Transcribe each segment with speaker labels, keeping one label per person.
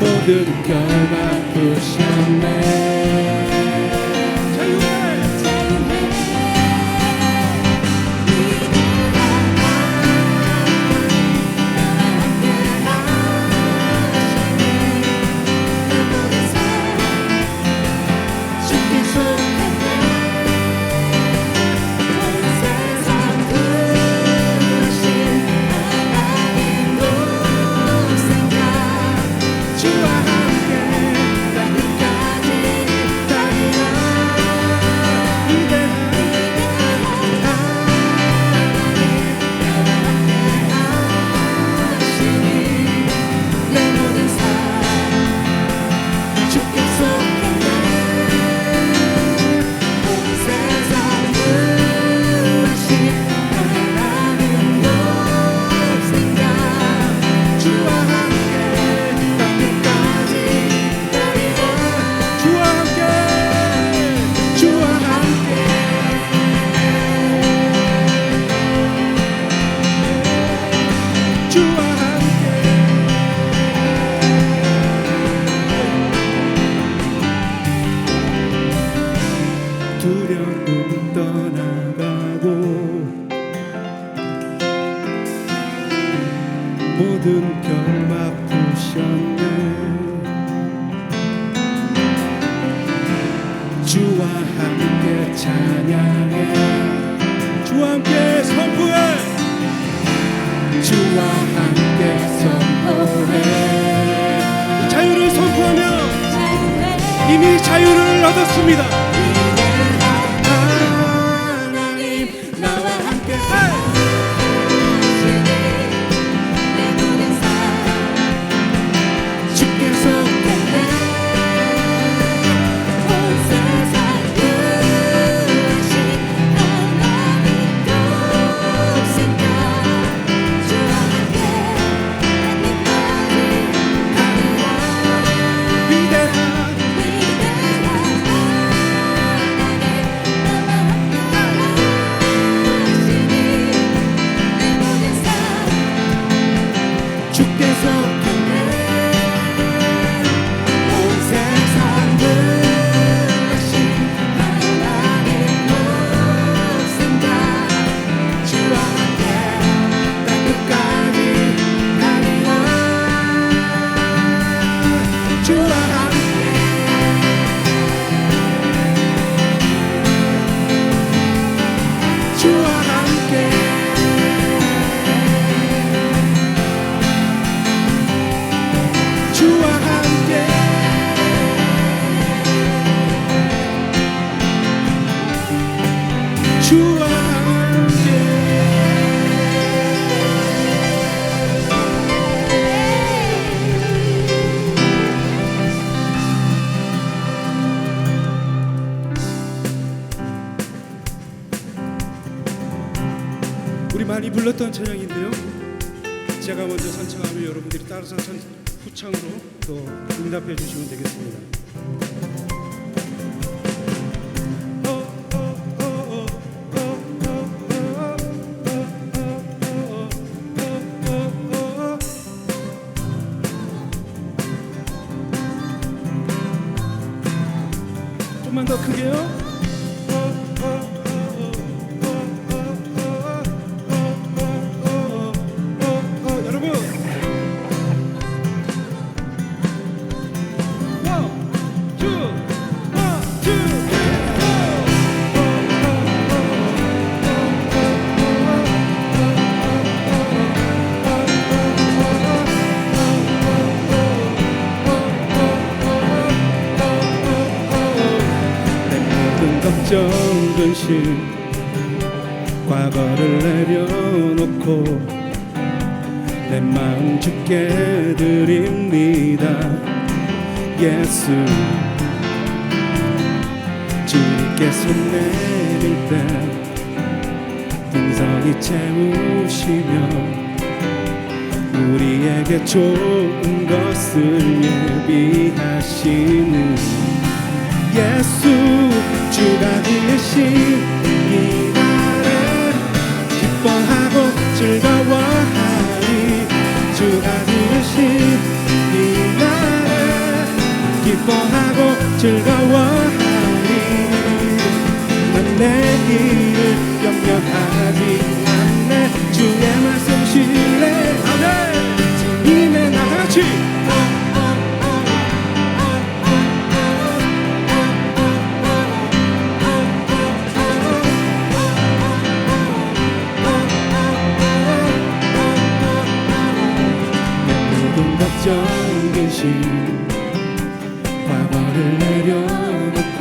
Speaker 1: 모든 결박 부셨네. 두려움 떠나가고 모든 결박 부셨네. 주와 함께 찬양해, 주와 함께 선포해, 주와 함께 선포해. 자유를 선포하며 이미 자유를 얻었습니다. 많이 불렀던 찬양인데요. 제가 먼저 선창하면 여러분들이 따라서 후창으로 또 응답해 주시면 되겠습니다. 좀만 더 크게요. 여러분, 걱정 근심 과거를 내려놓고 내 마음 주께 드립니다. 예수 주님께 손 내릴 때 풍성히 채우시며 우리에게 좋은 것을 예비하시는 예수 주가 지으신 이 날에 기뻐하고 즐거워하리. 주가 지으신 이 날에 기뻐하고 즐거워하리. 난 내일을 염려하지 않네. 주의 말씀 신뢰하네. 주님의 나같이 정근심 과거를 내려놓고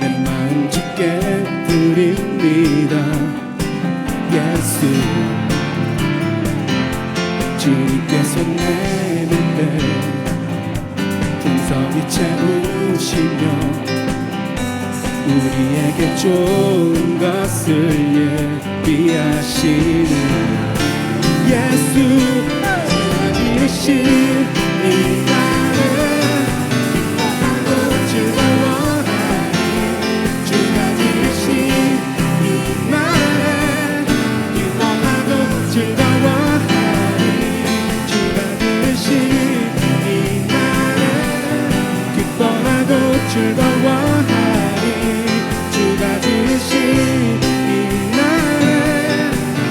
Speaker 1: 내 마음 주께 드립니다. 예수 주님께 손 내밀 때 풍성히 채우시며 우리에게 좋은 것을 예비하시는 예수 주신 이 날에 기뻐하고 즐거워하리. 주가 지으신 이 날에 기뻐하고 즐거워하리. 주가 지으신 이 날에 기뻐하고 즐거워하리. 주가 지으신 이 날에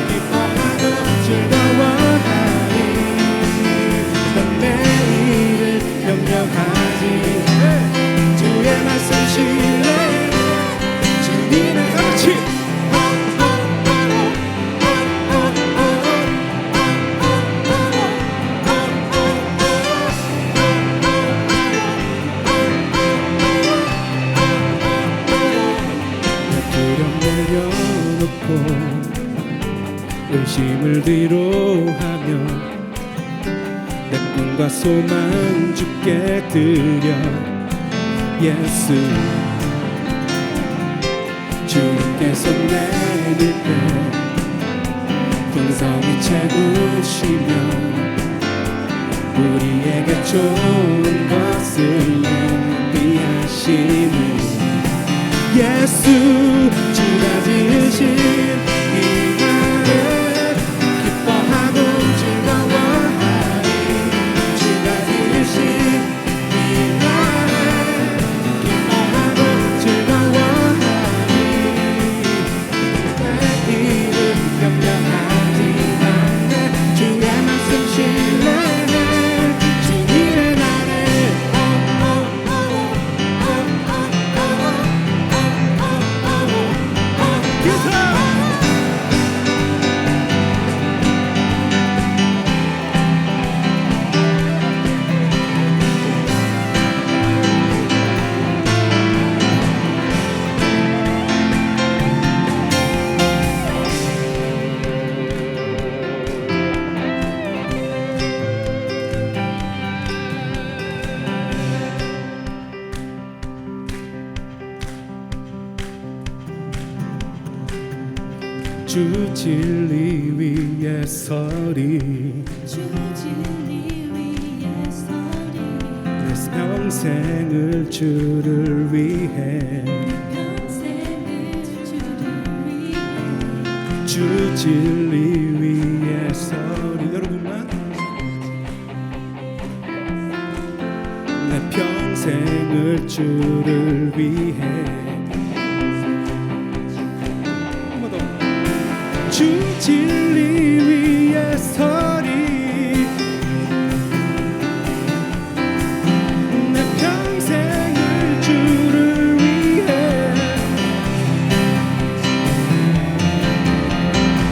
Speaker 1: 기뻐하고 즐거워하리. 주의 말씀 신뢰 주님의 같이 두려움 내려놓고 의심을 뒤로하며 내 꿈과 소망 주께 드려 예수 주님께 손 내밀 때 풍성히 채우시며 우리에게 좋은 것을 예비하시는 예수 주가 지으신 이 날에 기뻐하고 즐거워하리. 주가 지으신 이 날에 기뻐하고 즐거워하리. 내일을 염려하지 않네. 주의 말씀 신뢰해 주님의 날에 기타 주 진리 위에 서리 평생을 주를 위해 주 진리 위에 서리 여러분만 내 평생을 주를 위해 한 번 더 주 진리 위에 서리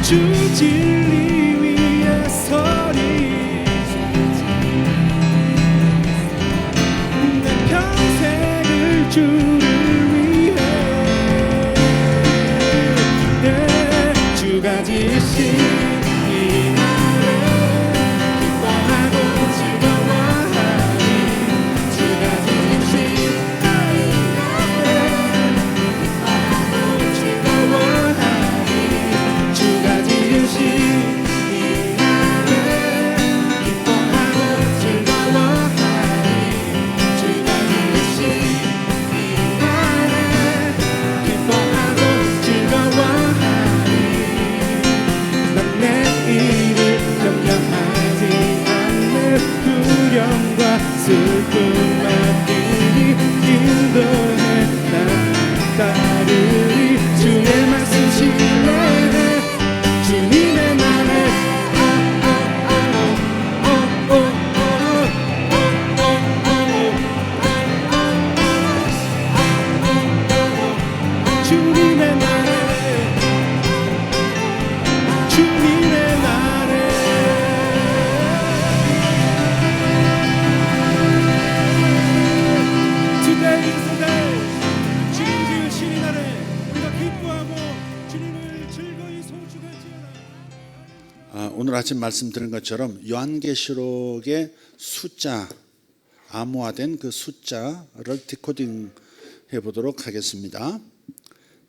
Speaker 1: 주 진리 위에 서리 내 평생을 주를 위해 주가 지으신 이 날에 기뻐하고 즐거워하리 주가 지으신 이 날에 기뻐하고 즐거워하리 주가 지으신 이 날에 기뻐하고 즐거워하리 주가 지으신 이 날에 기뻐하고 즐거워하리 난 내일을 염려하지 않네 두려움과 슬픔만이 인도해 난 따르리 주의 말씀 신뢰해 주님의 말에 주님의 말에 주님의 말에 Today is the day 주님 지으신 이 날에 우리가 기뻐하고 주님을 즐거이 송축할지어다.
Speaker 2: 오늘 아침 말씀드린 것처럼 요한계시록의 숫자 암호화된 그 숫자를 디코딩 해보도록 하겠습니다.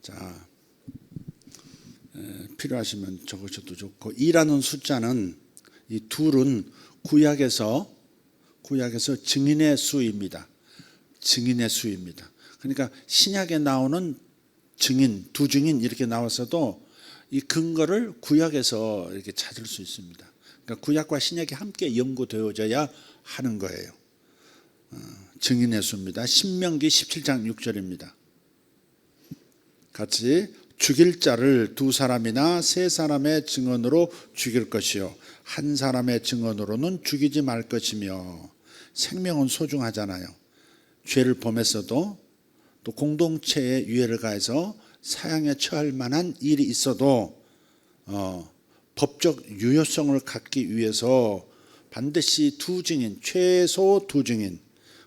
Speaker 2: 자, 필요하시면 적으셔도 좋고 2라는 숫자는 이 둘은 구약에서 증인의 수입니다. 증인의 수입니다. 그러니까 신약에 나오는 증인, 두 증인 이렇게 나왔어도 이 근거를 구약에서 이렇게 찾을 수 있습니다. 그러니까 구약과 신약이 함께 연구되어져야 하는 거예요. 증인의 수입니다. 신명기 17장 6절입니다. 같이 죽일 자를 두 사람이나 세 사람의 증언으로 죽일 것이요 한 사람의 증언으로는 죽이지 말 것이며 생명은 소중하잖아요. 죄를 범했어도 또 공동체에 유해를 가해서 사형에 처할 만한 일이 있어도 법적 유효성을 갖기 위해서 반드시 두 증인, 최소 두 증인,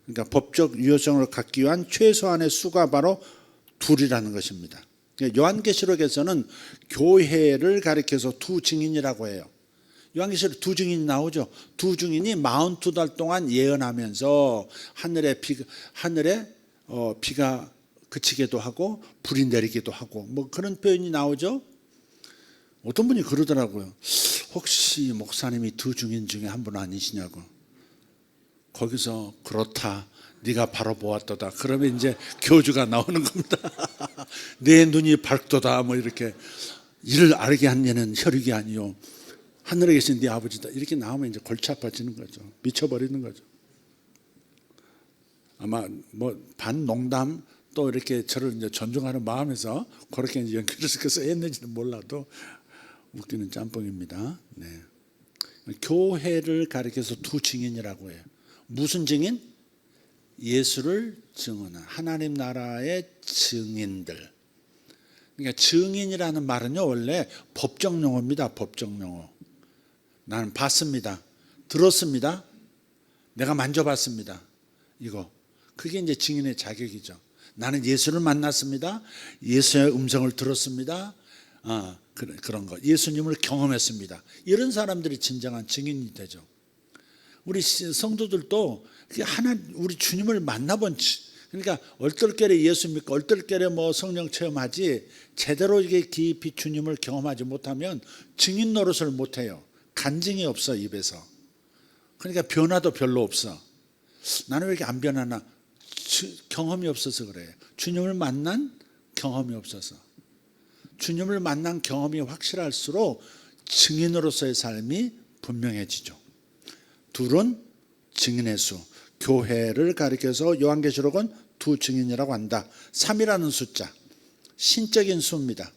Speaker 2: 그러니까 법적 유효성을 갖기 위한 최소한의 수가 바로 둘이라는 것입니다. 요한계시록에서는 교회를 가리켜서 두 증인이라고 해요. 요한계시록 두 증인이 나오죠. 두 증인이 42달 동안 예언하면서 하늘에 비가 그치기도 하고 불이 내리기도 하고 뭐 그런 표현이 나오죠. 어떤 분이 그러더라고요. 혹시 목사님이 두 증인 중에 한 분 아니시냐고. 거기서 그렇다. 네가 바로 보았도다. 그러면 이제 교주가 나오는 겁니다. 내 눈이 밝도다. 뭐 이렇게 이를 알게 한 얘는 혈육이 아니요 하늘에 계신 네 아버지다. 이렇게 나오면 이제 골치 아파지는 거죠. 미쳐버리는 거죠. 아마 뭐 반농담 또 이렇게 저를 이제 존중하는 마음에서 그렇게 이제 연결해서 했는지는 몰라도 웃기는 짬뽕입니다. 네. 교회를 가리켜서 두 증인이라고 해요. 무슨 증인? 예수를 증언한 하나님 나라의 증인들. 그러니까 증인이라는 말은요 원래 법적 용어입니다. 법적 용어. 나는 봤습니다. 들었습니다. 내가 만져봤습니다. 이거. 그게 이제 증인의 자격이죠. 나는 예수를 만났습니다. 예수의 음성을 들었습니다. 그런 거. 예수님을 경험했습니다. 이런 사람들이 진정한 증인이 되죠. 우리 성도들도 우리 주님을 만나본 그러니까 얼떨결에 예수 믿고 얼떨결에 뭐 성령 체험하지 제대로 이게 깊이 주님을 경험하지 못하면 증인 노릇을 못해요. 간증이 없어 입에서. 그러니까 변화도 별로 없어. 나는 왜 이렇게 안 변하나? 경험이 없어서 그래요. 주님을 만난 경험이 없어서. 주님을 만난 경험이 확실할수록 증인으로서의 삶이 분명해지죠. 둘은 증인의 수. 교회를 가리켜서 요한계시록은 두 증인이라고 한다. 3이라는 숫자, 신적인 수입니다.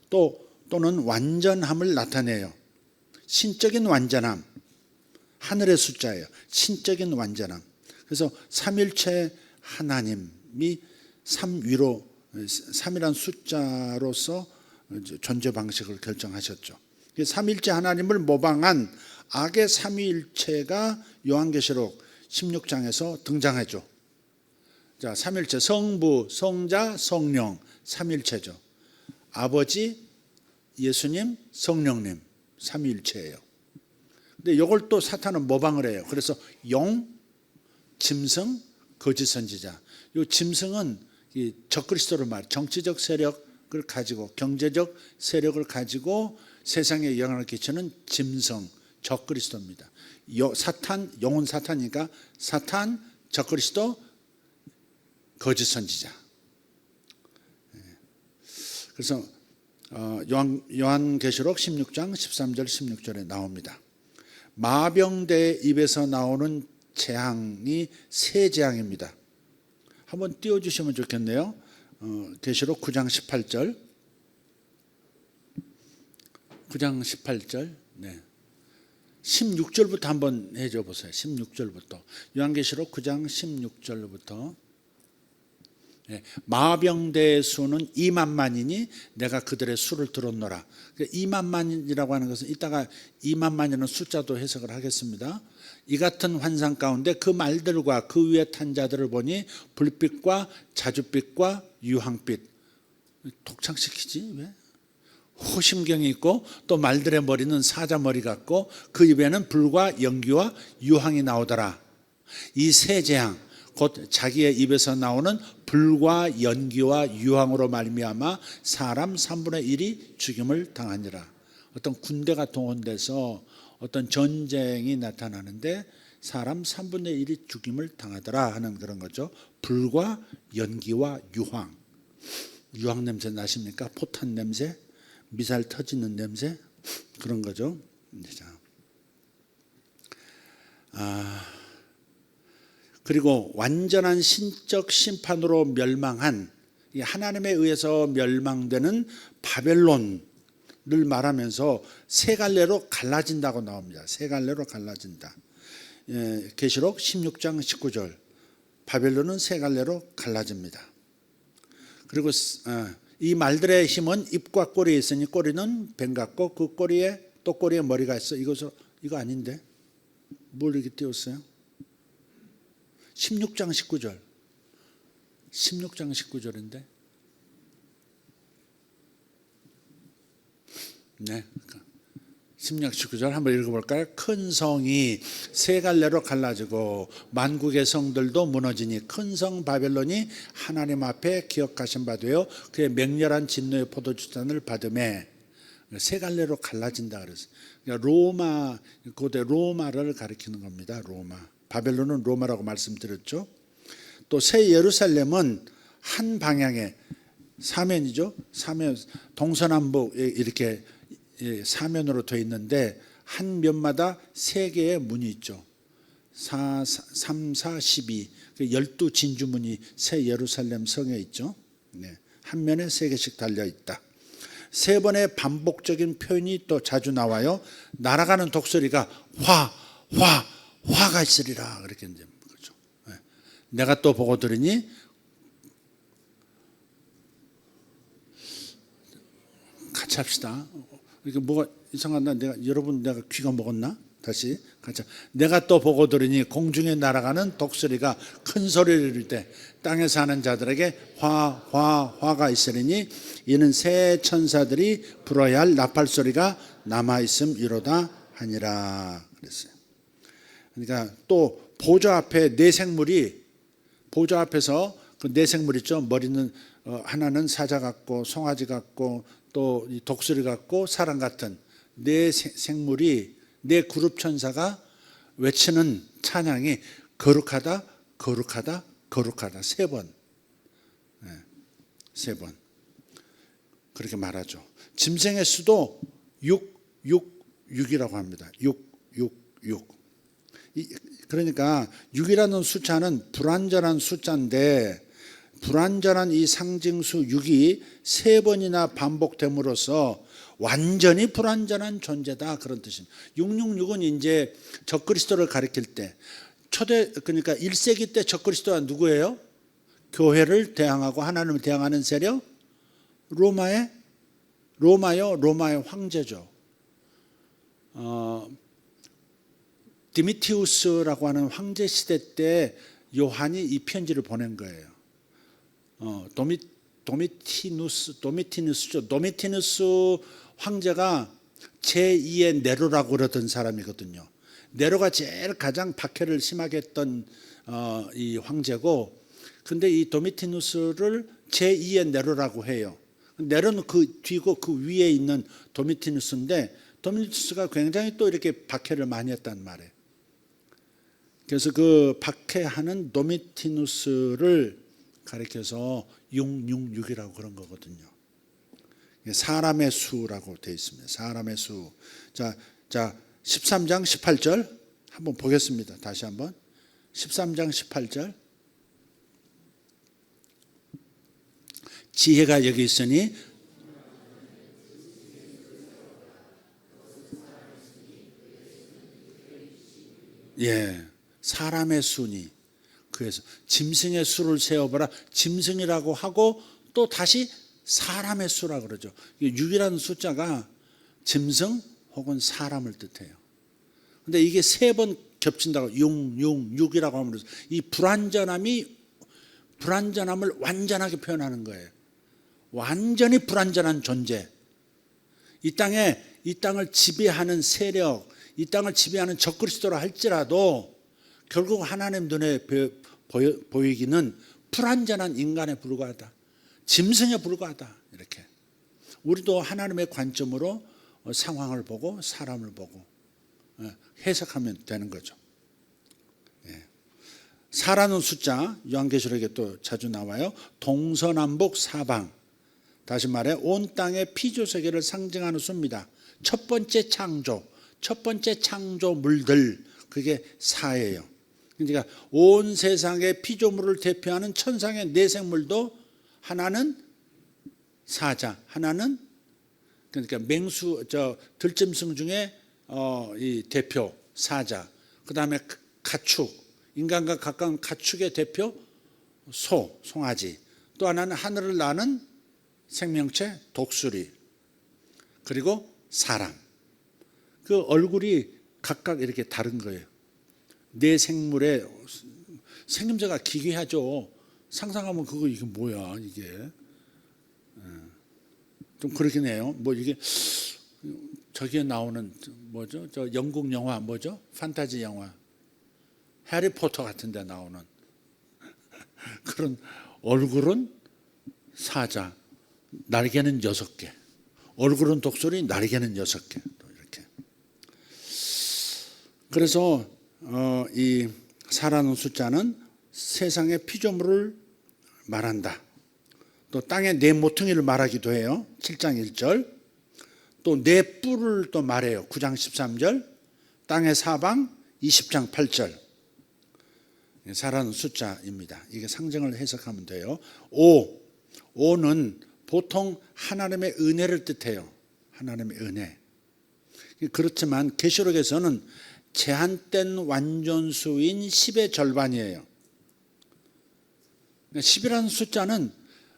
Speaker 2: 또는 완전함을 나타내요. 신적인 완전함, 하늘의 숫자예요. 신적인 완전함. 그래서 삼일체 하나님이 3이라는 숫자로서 존재 방식을 결정하셨죠. 삼일체 하나님을 모방한 악의 삼위일체가 요한계시록 16장에서 등장하죠. 자, 삼일체, 성부, 성자, 성령, 삼일체죠. 아버지, 예수님, 성령님, 삼위일체예요. 근데 이걸 또 사탄은 모방을 해요. 그래서 영, 짐승, 거짓 선지자. 이 짐승은 이 적그리스도를 정치적 세력을 가지고 경제적 세력을 가지고 세상에 영향을 끼치는 짐승, 적그리스도입니다. 사탄, 영혼 사탄이니까 사탄, 적그리스도, 거짓 선지자. 그래서 요한계시록 16장 13절 16절에 나옵니다. 마병대 입에서 나오는 재앙이 세 재앙입니다. 한번 띄워주시면 좋겠네요. 계시록 9장 18절. 9장 18절. 네. 16절부터 한번 해줘 보세요. 16절부터. 요한계시록 9장 16절부터. 네. 마병대의 수는 2만만이니 내가 그들의 수를 들었노라. 2만만이라고 하는 것은 이따가 2만만이라는 숫자도 해석을 하겠습니다. 이 같은 환상 가운데 그 말들과 그 위에 탄 자들을 보니 불빛과 자줏빛과 유황빛. 독창시키지 왜? 호심경이 있고 또 말들의 머리는 사자머리 같고 그 입에는 불과 연기와 유황이 나오더라. 이 세 재앙 곧 자기의 입에서 나오는 불과 연기와 유황으로 말미암아 사람 3분의 1이 죽임을 당하니라. 어떤 군대가 동원돼서 어떤 전쟁이 나타나는데 사람 3분의 1이 죽임을 당하더라 하는 그런 거죠. 불과 연기와 유황. 유황 냄새 나십니까? 포탄 냄새, 미사일 터지는 냄새 그런 거죠. 그리고 완전한 신적 심판으로 멸망한 하나님에 의해서 멸망되는 바벨론을 말하면서 세 갈래로 갈라진다고 나옵니다. 세 갈래로 갈라진다. 계시록 16장 19절. 바벨론은 세 갈래로 갈라집니다. 그리고 이 말들의 힘은 입과 꼬리에 있으니 꼬리는 뱀 같고 그 꼬리에 또 꼬리에 머리가 있어. 이거 아닌데? 뭘 이렇게 띄웠어요? 16장 19절. 16장 19절인데. 네. 16장 19절 한번 읽어볼까요? 큰 성이 세 갈래로 갈라지고 만국의 성들도 무너지니 큰 성 바벨론이 하나님 앞에 기억하신 바 되어 그의 맹렬한 진노의 포도주잔을 받음에 세 갈래로 갈라진다 그랬어요. 그러니까 로마, 고대 로마를 가리키는 겁니다. 로마. 바벨론은 로마라고 말씀드렸죠. 또 새 예루살렘은 한 방향에 사면이죠. 사면 동서남북 이렇게 사면으로 되어 있는데 한 면마다 세 개의 문이 있죠. 3, 4, 12 12 진주문이 새 예루살렘 성에 있죠. 네. 한 면에 세 개씩 달려 있다. 세 번의 반복적인 표현이 또 자주 나와요. 날아가는 독수리가 화가 있으리라 그렇게 이제 그렇죠. 네. 내가 또 보고 들으니 같이 합시다. 이게 뭐가 이상하나? 내가 귀가 먹었나? 다시 같이. 내가 또 보고 들으니 공중에 날아가는 독수리가 큰 소리를 이를 때 땅에 사는 자들에게 화가 있으리니 이는 새 천사들이 불어야 할 나팔 소리가 남아 있음이로다 하니라 그랬어요. 그러니까 또 보좌 앞에 네 생물이 보좌 앞에서 그 네 생물 있죠. 머리는 하나는 사자 같고 송아지 같고 또 이 독수리 같고 사람 같은 네 생물이 네 그룹 천사가 외치는 찬양이 거룩하다, 거룩하다, 거룩하다 세 번, 세 번 그렇게 말하죠. 짐승의 수도 666이라고 합니다. 666. 그러니까 6이라는 숫자는 불완전한 숫자인데 불완전한 이 상징수 6이 세 번이나 반복됨으로써 완전히 불완전한 존재다 그런 뜻입니다. 666은 이제 적그리스도를 가리킬 때 그러니까 1세기 때 적그리스도가 누구예요? 교회를 대항하고 하나님을 대항하는 세력? 로마의 황제죠. 디미티우스라고 하는 황제 시대 때 요한이 이 편지를 보낸 거예요. 도미티누스죠. 도미티누스 황제가 제2의 네로라고 그러던 사람이거든요. 네로가 제일 가장 박해를 심하게 했던 이 황제고, 근데 이 도미티누스를 제2의 네로라고 해요. 네로는 그 뒤고 그 위에 있는 도미티누스인데 도미티누스가 굉장히 또 이렇게 박해를 많이 했단 말이에요. 그래서 그 박해하는 도미티누스를 가리켜서 666이라고 그런 거거든요. 사람의 수라고 되어 있습니다. 사람의 수. 자 13장 18절 한번 보겠습니다. 다시 한번 13장 18절. 지혜가 여기 있으니 사람의 수니 그래서 짐승의 수를 세어보라. 짐승이라고 하고 또 다시 사람의 수라고 그러죠. 6이라는 숫자가 짐승 혹은 사람을 뜻해요. 근데 이게 세 번 겹친다고 6이라고 하면서 이 불완전함을 완전하게 표현하는 거예요. 완전히 불완전한 존재. 이 땅을 지배하는 세력, 이 땅을 지배하는 적그리스도라 할지라도 결국 하나님 눈에 보이기는 불완전한 인간에 불과하다. 짐승에 불과하다. 이렇게. 우리도 하나님의 관점으로 상황을 보고 사람을 보고 해석하면 되는 거죠. 사라는 숫자 요한계시록에 또 자주 나와요. 동서남북 사방. 다시 말해 온 땅의 피조세계를 상징하는 수입니다. 첫 번째 창조물들 그게 사예요. 그러니까 온 세상의 피조물을 대표하는 천상의 네 생물도 하나는 사자, 하나는 그러니까 들짐승 중에 이 대표 사자, 그 다음에 가축, 인간과 가까운 가축의 대표 송아지, 또 하나는 하늘을 나는 생명체 독수리, 그리고 사람. 그 얼굴이 각각 이렇게 다른 거예요. 네 생물의 생김새가 기괴하죠. 상상하면 이게 뭐야 이게. 좀 그렇긴 해요. 뭐 이게 저기에 나오는 뭐죠? 저 영국 영화 뭐죠? 판타지 영화 해리포터 같은 데 나오는 그런 얼굴은 사자, 날개는 6개. 얼굴은 독수리, 날개는 6개. 이렇게. 그래서 이 사라는 숫자는 세상의 피조물을 말한다. 또 땅의 네 모퉁이를 말하기도 해요. 7장 1절. 또 네 뿔을 또 말해요. 9장 13절. 땅의 사방 20장 8절. 사라는 숫자입니다. 이게 상징을 해석하면 돼요. 5는 보통 하나님의 은혜를 뜻해요. 하나님의 은혜. 그렇지만 계시록에서는 제한된 완전수인 10의 절반이에요. 10이라는 숫자는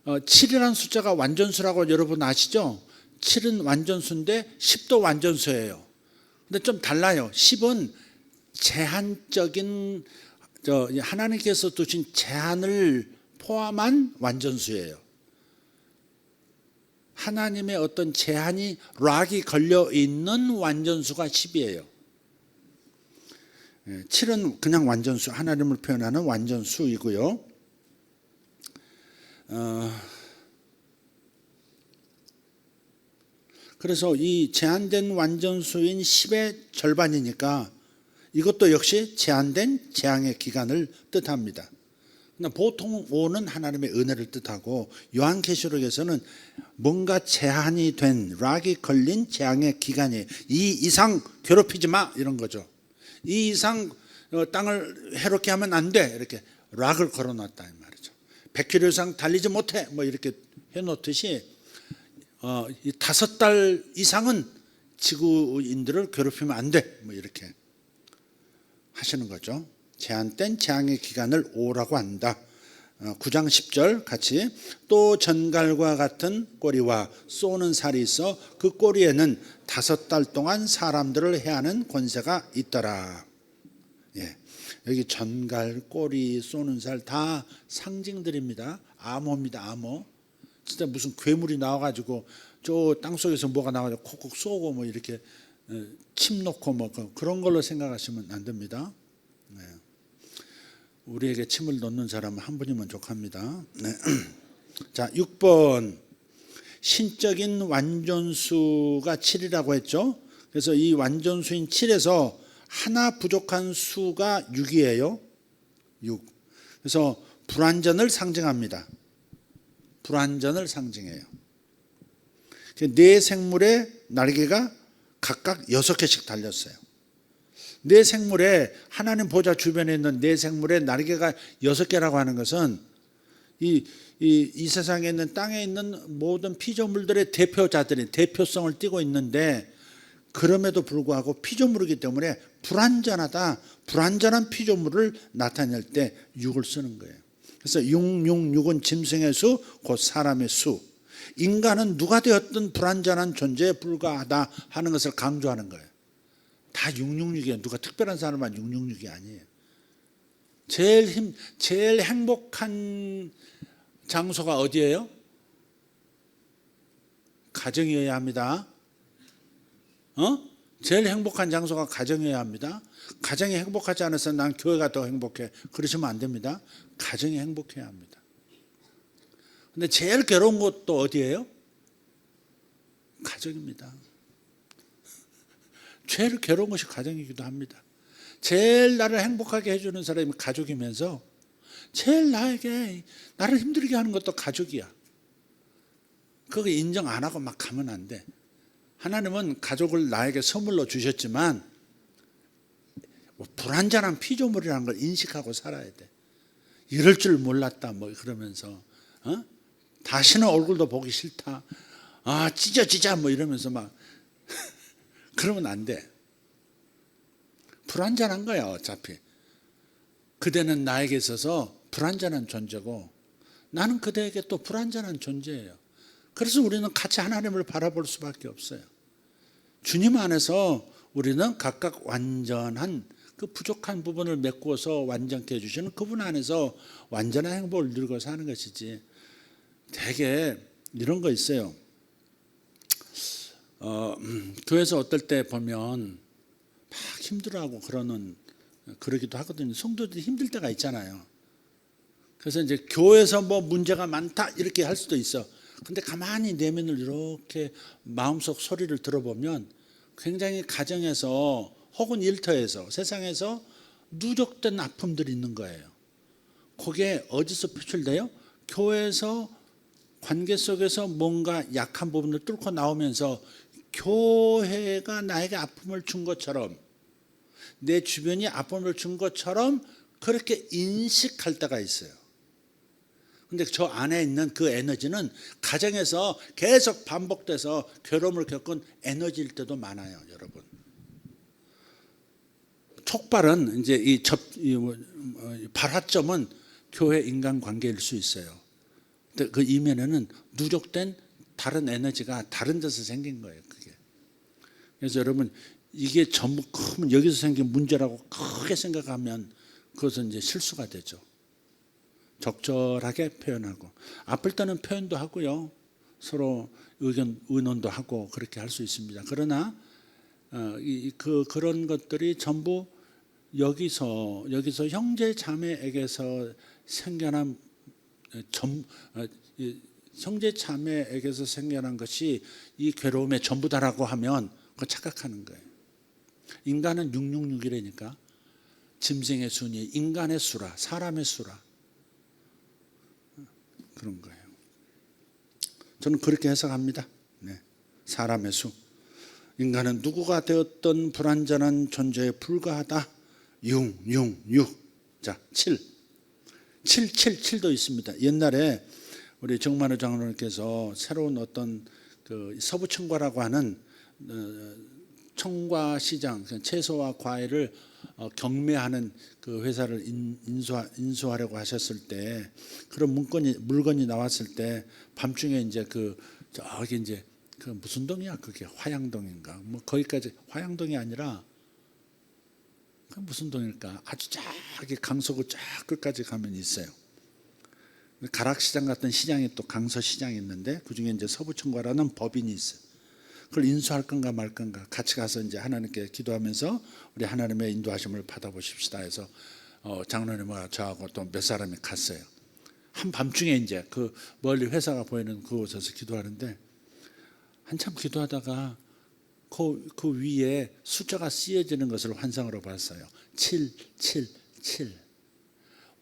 Speaker 2: 7이라는 숫자가 완전수라고 여러분 아시죠? 7은 완전수인데 10도 완전수예요. 근데 좀 달라요. 10은 제한적인 하나님께서 두신 제한을 포함한 완전수예요. 하나님의 어떤 제한이 락이 걸려 있는 완전수가 10이에요. 7은 그냥 완전수, 하나님을 표현하는 완전수이고요. 그래서 이 제한된 완전수인 10의 절반이니까 이것도 역시 제한된 재앙의 기간을 뜻합니다. 보통 5는 하나님의 은혜를 뜻하고 요한계시록에서는 뭔가 제한이 된 락이 걸린 재앙의 기간이 이 이상 괴롭히지 마 이런 거죠. 이 이상 땅을 해롭게 하면 안 돼 이렇게 락을 걸어놨다 이 말이죠. 100km 이상 달리지 못해 뭐 이렇게 해놓듯이 이 5달 이상은 지구인들을 괴롭히면 안 돼 뭐 이렇게 하시는 거죠. 제한된 재앙의 기간을 5라고 한다. 9장 10절 같이 또 전갈과 같은 꼬리와 쏘는 살이 있어 그 꼬리에는 5달 동안 사람들을 해하는 권세가 있더라. 예. 여기 전갈, 꼬리, 쏘는 살 다 상징들입니다. 암호입니다. 암호. 진짜 무슨 괴물이 나와가지고 저 땅속에서 뭐가 나와가지고 콕콕 쏘고 뭐 이렇게 침 놓고 뭐 그런 걸로 생각하시면 안 됩니다. 네. 우리에게 침을 놓는 사람은 한 분이면 족합니다. 네. 자, 6번 신적인 완전수가 7이라고 했죠. 그래서 이 완전수인 7에서 하나 부족한 수가 6이에요. 6. 그래서 불완전을 상징합니다. 불완전을 상징해요. 네 생물의 날개가 각각 6개씩 달렸어요. 네 생물에 하나님 보좌 주변에 있는 네 생물의 날개가 6개라고 하는 것은 이 세상에 있는 땅에 있는 모든 피조물들의 대표자들이 대표성을 띠고 있는데 그럼에도 불구하고 피조물이기 때문에 불완전한 피조물을 나타낼 때 6을 쓰는 거예요. 그래서 666은 짐승의 수, 곧 사람의 수. 인간은 누가 되었든 불완전한 존재에 불과하다 하는 것을 강조하는 거예요. 다 666이에요. 누가 특별한 사람만 666이 아니에요. 제일 행복한 장소가 어디예요? 가정이어야 합니다. 제일 행복한 장소가 가정이어야 합니다. 가정이 행복하지 않아서 난 교회가 더 행복해. 그러시면 안 됩니다. 가정이 행복해야 합니다. 근데 제일 괴로운 곳도 어디예요? 가정입니다. 제일 괴로운 것이 가정이기도 합니다. 제일 나를 행복하게 해주는 사람이 가족이면서 제일 나를 힘들게 하는 것도 가족이야. 그거 인정 안 하고 막 가면 안 돼. 하나님은 가족을 나에게 선물로 주셨지만 불완전한 피조물이라는 걸 인식하고 살아야 돼. 이럴 줄 몰랐다 뭐 그러면서 다시는 얼굴도 보기 싫다. 찢어 뭐 이러면서 막 그러면 안 돼. 불완전한 거야 어차피. 그대는 나에게 있어서 불완전한 존재고 나는 그대에게 또 불완전한 존재예요. 그래서 우리는 같이 하나님을 바라볼 수밖에 없어요. 주님 안에서 우리는 각각 완전한 그 부족한 부분을 메꾸어서 완전케 해주시는 그분 안에서 완전한 행복을 누리고 사는 것이지. 되게 이런 거 있어요. 교회에서 어떨 때 보면 막 힘들어하고 그러기도 하거든요. 성도들이 힘들 때가 있잖아요. 그래서 이제 교회에서 뭐 문제가 많다 이렇게 할 수도 있어. 근데 가만히 내면을 이렇게 마음속 소리를 들어보면 굉장히 가정에서 혹은 일터에서 세상에서 누적된 아픔들이 있는 거예요. 그게 어디서 표출돼요? 교회에서 관계 속에서 뭔가 약한 부분을 뚫고 나오면서 교회가 나에게 아픔을 준 것처럼 내 주변이 아픔을 준 것처럼 그렇게 인식할 때가 있어요. 근데 저 안에 있는 그 에너지는 가정에서 계속 반복돼서 괴로움을 겪은 에너지일 때도 많아요, 여러분. 촉발은 이제 발화점은 교회 인간 관계일 수 있어요. 근데 그 이면에는 누적된 다른 에너지가 다른 데서 생긴 거예요, 그게. 그래서 여러분 이게 전부 크면 여기서 생긴 문제라고 크게 생각하면 그것은 이제 실수가 되죠. 적절하게 표현하고 아플 때는 표현도 하고요. 서로 의논도 하고 그렇게 할 수 있습니다. 그러나 그런 것들이 전부 여기서 형제 자매에게서 생겨난 형제 자매에게서 생겨난 것이 이 괴로움의 전부다라고 하면 그거 착각하는 거예요. 인간은 666이라니까. 짐승의 순이 인간의 수라, 사람의 수라. 그런 거예요. 저는 그렇게 해석합니다. 네. 사람의 수. 인간은 누구가 되었던 불완전한 존재에 불과하다. 6. 자, 7도 있습니다. 옛날에 우리 정만호 장로님께서 새로운 어떤 그 서부청과라고 하는 청과 시장, 채소와 과일을 경매하는 그 회사를 인수하려고 하셨을 때 그런 물건이 나왔을 때 밤중에 이제 저기 이제 그 무슨 동이야 그게 화양동인가 뭐 거기까지 화양동이 아니라 그 무슨 동일까 아주 저기 강서구 쫙 끝까지 가면 있어요. 가락시장 같은 시장이 또 강서시장이 있는데 그 중에 이제 서부청과라는 법인이 있어요. 그걸 인수할 건가 말 건가 같이 가서 이제 하나님께 기도하면서 우리 하나님의 인도하심을 받아보십시다 해서 장로님과 저하고 또 몇 사람이 갔어요. 한밤중에 이제 그 멀리 회사가 보이는 그곳에서 기도하는데 한참 기도하다가 그 위에 숫자가 쓰여지는 것을 환상으로 봤어요. 7.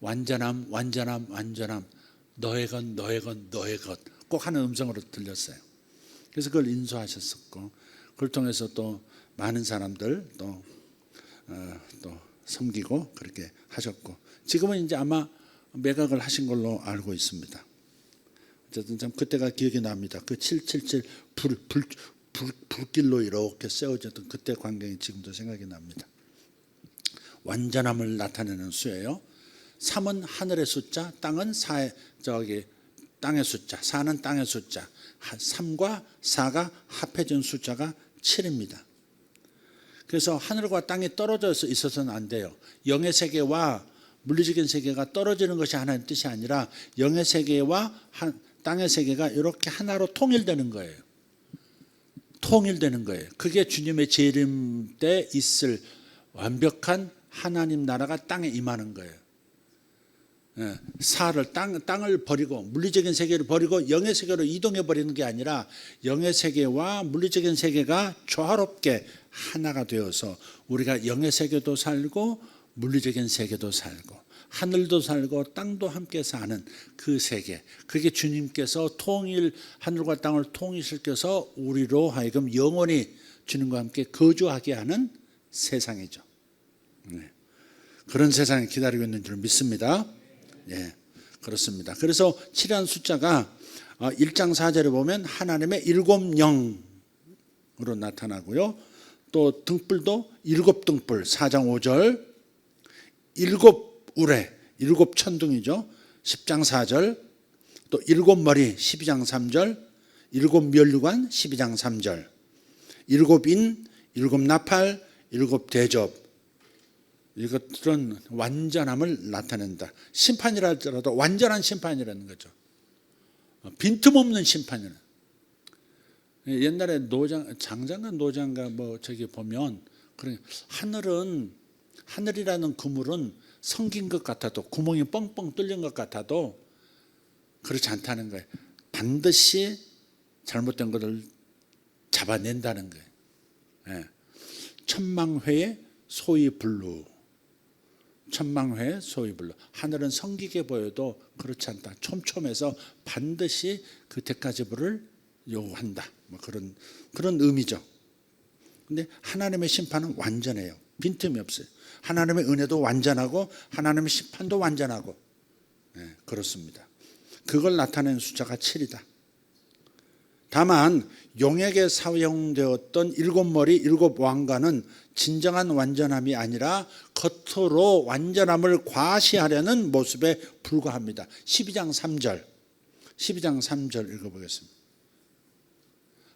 Speaker 2: 완전함 너의 것 꼭 하는 음성으로 들렸어요. 그래서 그걸 인수하셨었고 그걸 통해서 또 많은 사람들 또 섬기고 그렇게 하셨고 지금은 이제 아마 매각을 하신 걸로 알고 있습니다. 어쨌든 참 그때가 기억이 납니다. 그 777 불길로 이렇게 세워졌던 그때 광경이 지금도 생각이 납니다. 완전함을 나타내는 수예요. 3은 하늘의 숫자, 땅은 땅의 숫자, 4는 땅의 숫자, 3과 4가 합해진 숫자가 7입니다. 그래서 하늘과 땅이 떨어져 있어서는 안 돼요. 영의 세계와 물리적인 세계가 떨어지는 것이 하나의 뜻이 아니라 영의 세계와 땅의 세계가 이렇게 하나로 통일되는 거예요. 그게 주님의 재림 때 있을 완벽한 하나님 나라가 땅에 임하는 거예요. 땅을 버리고 물리적인 세계를 버리고 영의 세계로 이동해 버리는 게 아니라 영의 세계와 물리적인 세계가 조화롭게 하나가 되어서 우리가 영의 세계도 살고 물리적인 세계도 살고 하늘도 살고 땅도 함께 사는 그 세계, 그게 주님께서 하늘과 땅을 통일시켜서 우리로 하여금 영원히 주님과 함께 거주하게 하는 세상이죠. 그런 세상이 기다리고 있는 줄 믿습니다. 예, 그렇습니다. 그래서 7이라는 숫자가 1장 4절에 보면 하나님의 7영으로 나타나고요. 또 등불도 7등불 4장 5절 7우레 7천둥이죠. 10장 4절 또 7머리 12장 3절 7면류관 12장 3절 7인 7나팔 7대접 이것들은 완전함을 나타낸다. 심판이라 할지라도 완전한 심판이라는 거죠. 빈틈없는 심판이라는. 옛날에 장장가 노장가 저기 보면 하늘이라는 그물은 성긴 것 같아도 구멍이 뻥뻥 뚫린 것 같아도 그렇지 않다는 거예요. 반드시 잘못된 것을 잡아낸다는 거예요. 천망회의 소위불루. 하늘은 성기게 보여도 그렇지 않다. 촘촘해서 반드시 그 대가지불을 요구한다. 그런 의미죠. 근데 하나님의 심판은 완전해요. 빈틈이 없어요. 하나님의 은혜도 완전하고 하나님의 심판도 완전하고 그렇습니다. 그걸 나타내는 숫자가 7이다. 다만 용에게 사용되었던 7머리 7왕관은 진정한 완전함이 아니라 겉으로 완전함을 과시하려는 모습에 불과합니다. 12장 3절 읽어보겠습니다.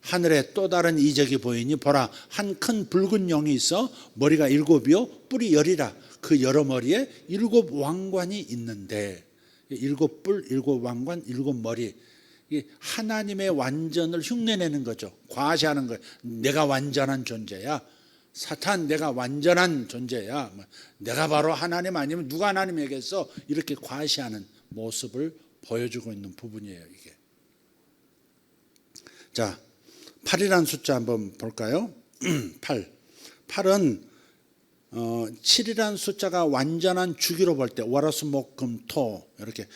Speaker 2: 하늘에 또 다른 이적이 보이니 보라 한 큰 붉은 용이 있어 머리가 7이요 뿔이 10이라 그 여러 머리에 7왕관이 있는데 7뿔 7왕관 7머리 하나님의 완전을 흉내내는 거죠. 과시하는 거예요. 내가 완전한 존재야. 사탄 내가 완전한 존재야. 내가 바로 하나님 아니면 누가 하나님에게서 이렇게 과시하는 모습을 보여주고 있는 부분이에요, 이게. 자, 8이라는 숫자 한번 볼까요? 8. 8은 7이라는 숫자가 완전한 주기로 볼 때 월화수목금토 이렇게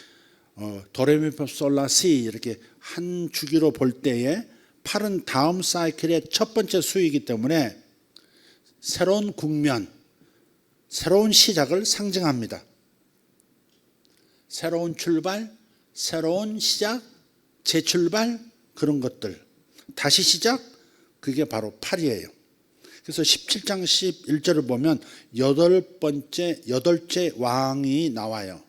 Speaker 2: 도레미파솔라시 이렇게 한 주기로 볼 때에 8은 다음 사이클의 첫 번째 수이기 때문에 새로운 국면, 새로운 시작을 상징합니다. 새로운 출발, 새로운 시작, 재출발, 그런 것들, 다시 시작, 그게 바로 8이에요. 그래서 17장 11절을 보면 여덟째 왕이 나와요.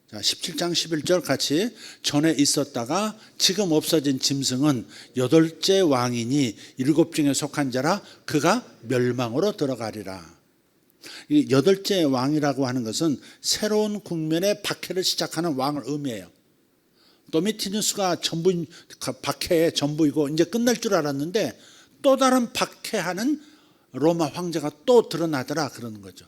Speaker 2: 자, 17장 11절 같이 전에 있었다가 지금 없어진 짐승은 여덟째 왕이니 일곱 중에 속한 자라 그가 멸망으로 들어가리라. 이 여덟째 왕이라고 하는 것은 새로운 국면의 박해를 시작하는 왕을 의미해요. 도미티누스가 박해의 전부이고 이제 끝날 줄 알았는데 또 다른 박해하는 로마 황제가 또 드러나더라 그러는 거죠.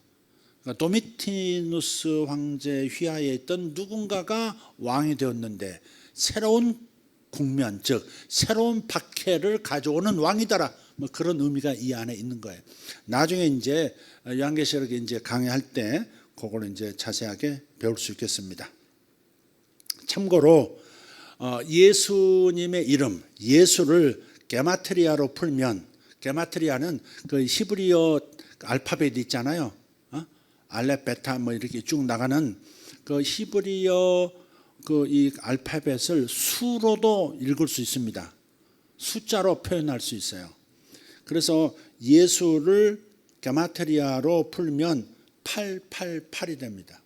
Speaker 2: 그러니까 도미티누스 황제 휘하에 있던 누군가가 왕이 되었는데 새로운 국면, 즉 새로운 박해를 가져오는 왕이더라. 뭐 그런 의미가 이 안에 있는 거예요. 나중에 이제 요한계시록에 이제 강의할 때 그걸 이제 자세하게 배울 수 있겠습니다. 참고로 예수님의 이름, 예수를 게마트리아로 풀면, 게마트리아는 그 히브리어 알파벳 있잖아요. 알렙, 베타 뭐 이렇게 쭉 나가는 그 히브리어 그 이 알파벳을 수로도 읽을 수 있습니다. 숫자로 표현할 수 있어요. 그래서 예수를 게마트리아로 풀면 888이 됩니다.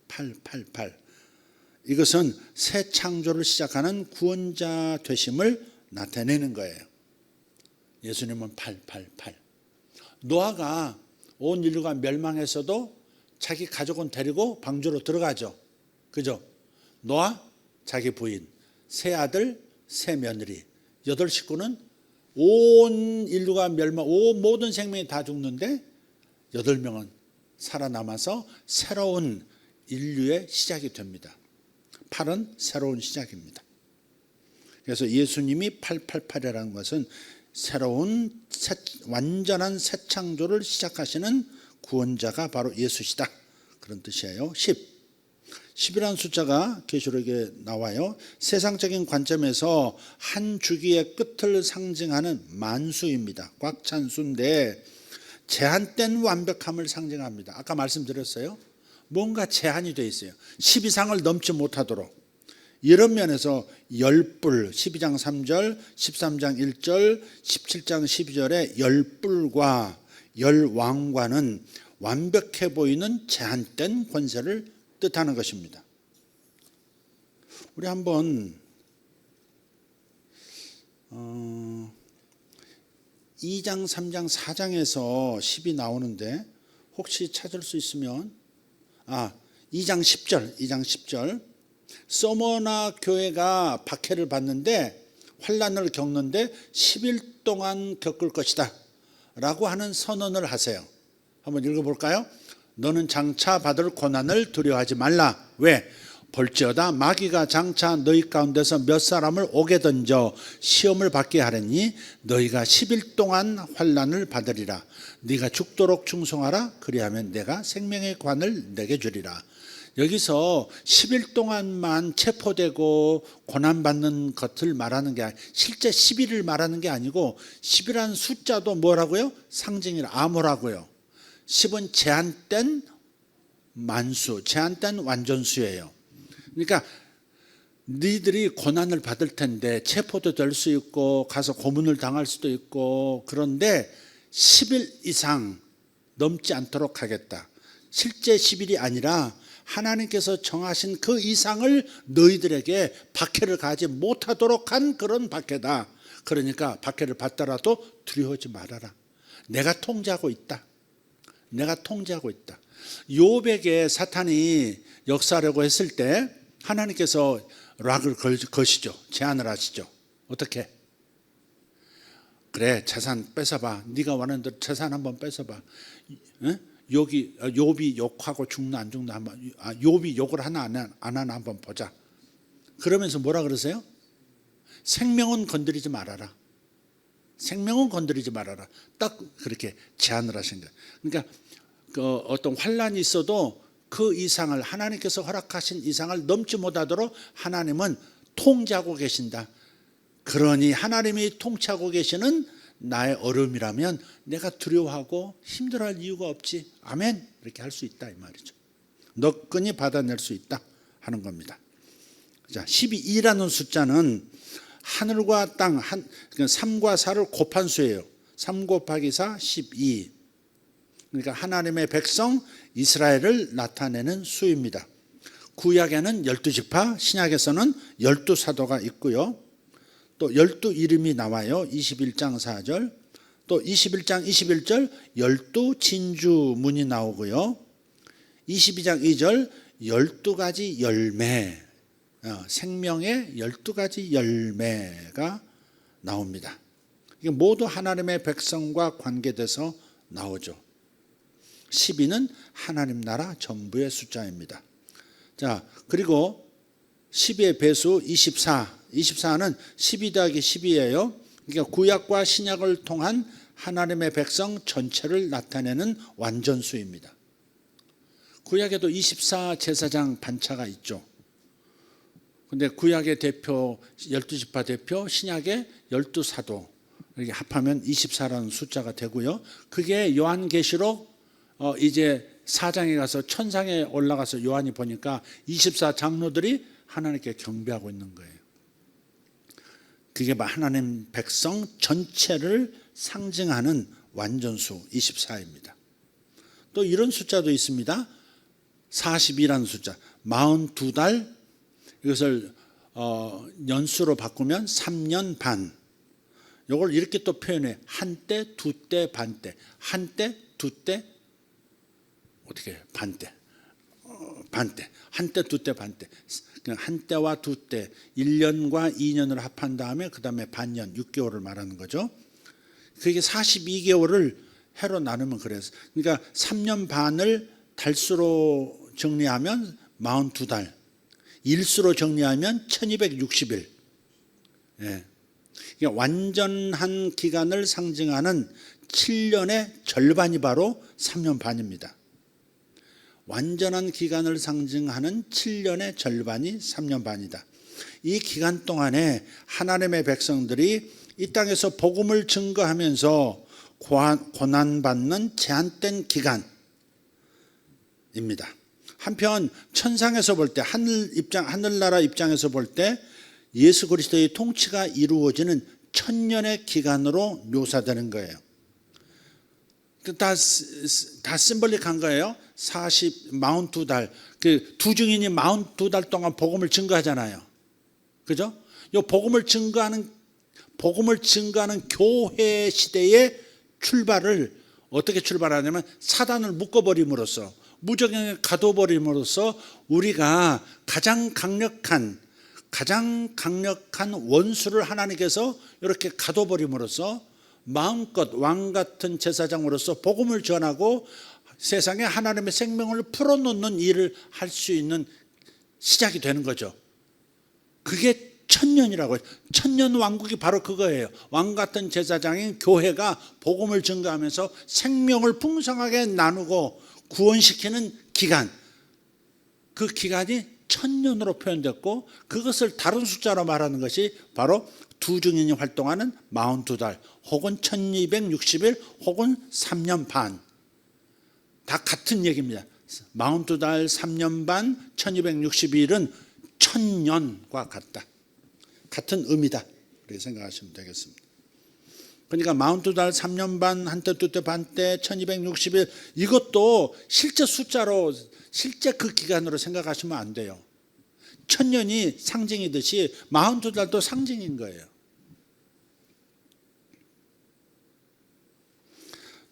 Speaker 2: 888. 이것은 새 창조를 시작하는 구원자 되심을 나타내는 거예요. 예수님은 888. 노아가 온 인류가 멸망했어도 자기 가족은 데리고 방주로 들어가죠. 그죠? 노아, 자기 부인, 세 아들, 세 며느리, 8식구는 온 인류가 온 모든 생명이 다 죽는데 8명은 살아남아서 새로운 인류의 시작이 됩니다. 8은 새로운 시작입니다. 그래서 예수님이 888이라는 것은 새로운 완전한 새 창조를 시작하시는 구원자가 바로 예수시다. 그런 뜻이에요. 10이라는 숫자가 계시록에 나와요. 세상적인 관점에서 한 주기의 끝을 상징하는 만수입니다. 꽉 찬 수인데 제한된 완벽함을 상징합니다. 아까 말씀드렸어요. 뭔가 제한이 되어 있어요. 10 이상을 넘지 못하도록. 이런 면에서 10뿔, 12장 3절, 13장 1절, 17장 12절의 10뿔과 10왕과는 완벽해 보이는 제한된 권세를 뜻하는 것입니다. 우리 한번 2장, 3장, 4장에서 10이 나오는데 혹시 찾을 수 있으면 2장 10절 서머나 교회가 박해를 받는데 환난을 겪는데 10일 동안 겪을 것이다 라고 하는 선언을 하세요. 한번 읽어볼까요? 너는 장차 받을 고난을 두려워하지 말라. 왜? 볼지어다 마귀가 장차 너희 가운데서 몇 사람을 옥에 던져 시험을 받게 하려니 너희가 10일 동안 환난을 받으리라. 네가 죽도록 충성하라. 그리하면 내가 생명의 관을 내게 주리라. 여기서 10일 동안만 체포되고 고난받는 것을 말하는 게 실제 10일을 말하는 게 아니고 10이라는 숫자도 뭐라고요? 상징이라 암호라고요. 10은 제한된 만수, 제한된 완전수예요. 그러니까 너희들이 고난을 받을 텐데 체포도 될 수 있고 가서 고문을 당할 수도 있고 그런데 10일 이상 넘지 않도록 하겠다. 실제 10일이 아니라 하나님께서 정하신 그 이상을 너희들에게 박해를 가지 못하도록 한 그런 박해다. 그러니까 박해를 받더라도 두려워하지 말아라. 내가 통제하고 있다. 내가 통제하고 있다. 욥에게 사탄이 역사하려고 했을 때 하나님께서 락을 거시죠. 제안을 하시죠. 어떻게? 그래, 재산 뺏어봐. 네가 원하는 대로 재산 한번 뺏어봐. 욥이 욕하고 죽나 안 죽나 한번, 욥이 욕을 하나 안 하나 한번 보자. 그러면서 뭐라 그러세요? 생명은 건드리지 말아라. 생명은 건드리지 말아라. 딱 그렇게 제안을 하신 거예요. 그러니까 어떤 환란이 있어도 그 이상을, 하나님께서 허락하신 이상을 넘지 못하도록 하나님은 통제하고 계신다. 그러니 하나님이 통치하고 계시는 나의 어려움이라면 내가 두려워하고 힘들어할 이유가 없지. 아멘. 이렇게 할 수 있다 이 말이죠. 너끈히 받아낼 수 있다 하는 겁니다. 자, 12라는 숫자는 하늘과 땅, 3과 4를 곱한 수예요. 3 곱하기 4, 12. 그러니까 하나님의 백성 이스라엘을 나타내는 수입니다. 구약에는 12지파, 신약에서는 12사도가 있고요. 또 12이름이 나와요. 21장 4절, 또 21장 21절 12진주문이 나오고요. 22장 2절 12가지 열매, 생명의 12가지 열매가 나옵니다. 이게 모두 하나님의 백성과 관계돼서 나오죠. 12는 하나님 나라 전부의 숫자입니다. 자, 그리고 12의 배수 24는 12 더하기 12예요. 그러니까 구약과 신약을 통한 하나님의 백성 전체를 나타내는 완전수입니다. 구약에도 24 제사장 반차가 있죠. 근데 구약의 대표 12지파 대표, 신약의 12사도 이렇게 합하면 24라는 숫자가 되고요. 그게 요한계시록 이제 4장에 가서 천상에 올라가서 요한이 보니까 24 장로들이 하나님께 경배하고 있는 거예요. 그게 하나님 백성 전체를 상징하는 완전수 24입니다. 또 이런 숫자도 있습니다. 40이라는 숫자, 42달, 이것을 연수로 바꾸면 3년 반. 이걸 이렇게 또 표현해. 한때, 두때, 반때. 한때, 두때, 어떻게 반때, 반때, 한때, 두때, 반때. 한때와 두때, 1년과 2년을 합한 다음에 그 다음에 반년, 6개월을 말하는 거죠. 그게 42개월을 해로 나누면 그래요. 그러니까 3년 반을 달수로 정리하면 42달, 일수로 정리하면 1260일. 예. 그러니까 완전한 기간을 상징하는 7년의 절반이 바로 3년 반입니다. 완전한 기간을 상징하는 7년의 절반이 3년 반이다. 이 기간 동안에 하나님의 백성들이 이 땅에서 복음을 증거하면서 고난받는 제한된 기간입니다. 한편 천상에서 볼 때, 하늘나라 입장에서 볼 때 예수 그리스도의 통치가 이루어지는 천년의 기간으로 묘사되는 거예요. 다 심벌릭한 거예요. 42달. 그 두 증인이 42달 동안 복음을 증거하잖아요. 그죠? 이 복음을 증거하는 교회 시대의 출발을 어떻게 출발하냐면 사단을 묶어버림으로써, 무적행에 가둬버림으로써 우리가 가장 강력한 원수를 하나님께서 이렇게 가둬버림으로써 마음껏 왕같은 제사장으로서 복음을 전하고 세상에 하나님의 생명을 풀어놓는 일을 할 수 있는 시작이 되는 거죠. 그게 천년이라고 해요. 천년 왕국이 바로 그거예요. 왕같은 제사장인 교회가 복음을 증거하면서 생명을 풍성하게 나누고 구원시키는 기간, 그 기간이 천년으로 표현됐고, 그것을 다른 숫자로 말하는 것이 바로 두 증인이 활동하는 42달 혹은 1260일 혹은 3년 반. 다 같은 얘기입니다. 42달, 3년 반, 1260일은 천년과 같다. 같은 의미다. 그렇게 생각하시면 되겠습니다. 그러니까 42달, 3년 반, 한때, 두때, 반때, 1260일, 이것도 실제 숫자로, 실제 그 기간으로 생각하시면 안 돼요. 천년이 상징이듯이 42달도 상징인 거예요.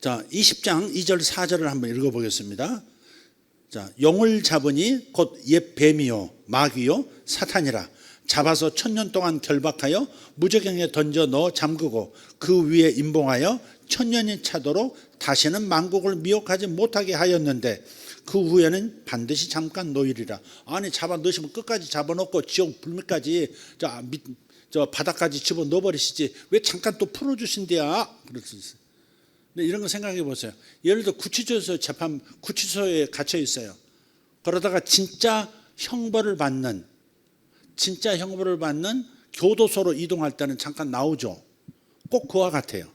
Speaker 2: 자, 20장 2절 4절을 한번 읽어보겠습니다. 자, 용을 잡으니 곧 옛 뱀이요 마귀요 사탄이라. 잡아서 1000년 동안 결박하여 무저갱에 던져 넣어 잠그고 그 위에 임봉하여 1000년이 차도록 다시는 만국을 미혹하지 못하게 하였는데 그 후에는 반드시 잠깐 놓이리라. 아니 잡아 넣으시면 끝까지 잡아놓고 지옥 불미까지 저 바닥까지 집어 넣어버리시지 왜 잠깐 또 풀어주신대야. 그럴 수 있어요. 근데 이런 거 생각해 보세요. 예를 들어 구치소에 갇혀 있어요. 그러다가 진짜 형벌을 받는 교도소로 이동할 때는 잠깐 나오죠. 꼭 그와 같아요.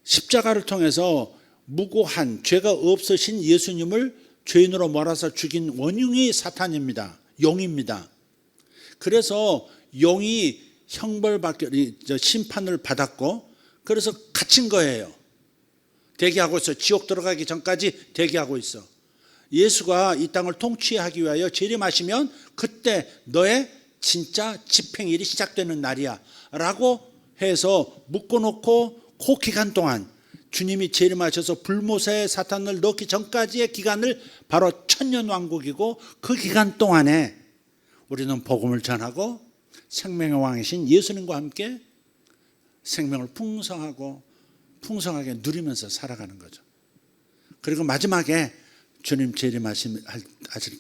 Speaker 2: 십자가를 통해서 무고한 죄가 없으신 예수님을 죄인으로 몰아서 죽인 원흉이 사탄입니다. 용입니다. 그래서 용이 심판을 받았고 그래서 갇힌 거예요. 대기하고 있어. 지옥 들어가기 전까지 대기하고 있어. 예수가 이 땅을 통치하기 위하여 재림하시면 그때 너의 진짜 집행일이 시작되는 날이야 라고 해서 묶어놓고 그 기간 동안 주님이 재림하셔서 불못에 사탄을 넣기 전까지의 기간을 바로 천년왕국이고 그 기간 동안에 우리는 복음을 전하고 생명의 왕이신 예수님과 함께 생명을 풍성하게 누리면서 살아가는 거죠. 그리고 마지막에 주님 재림하실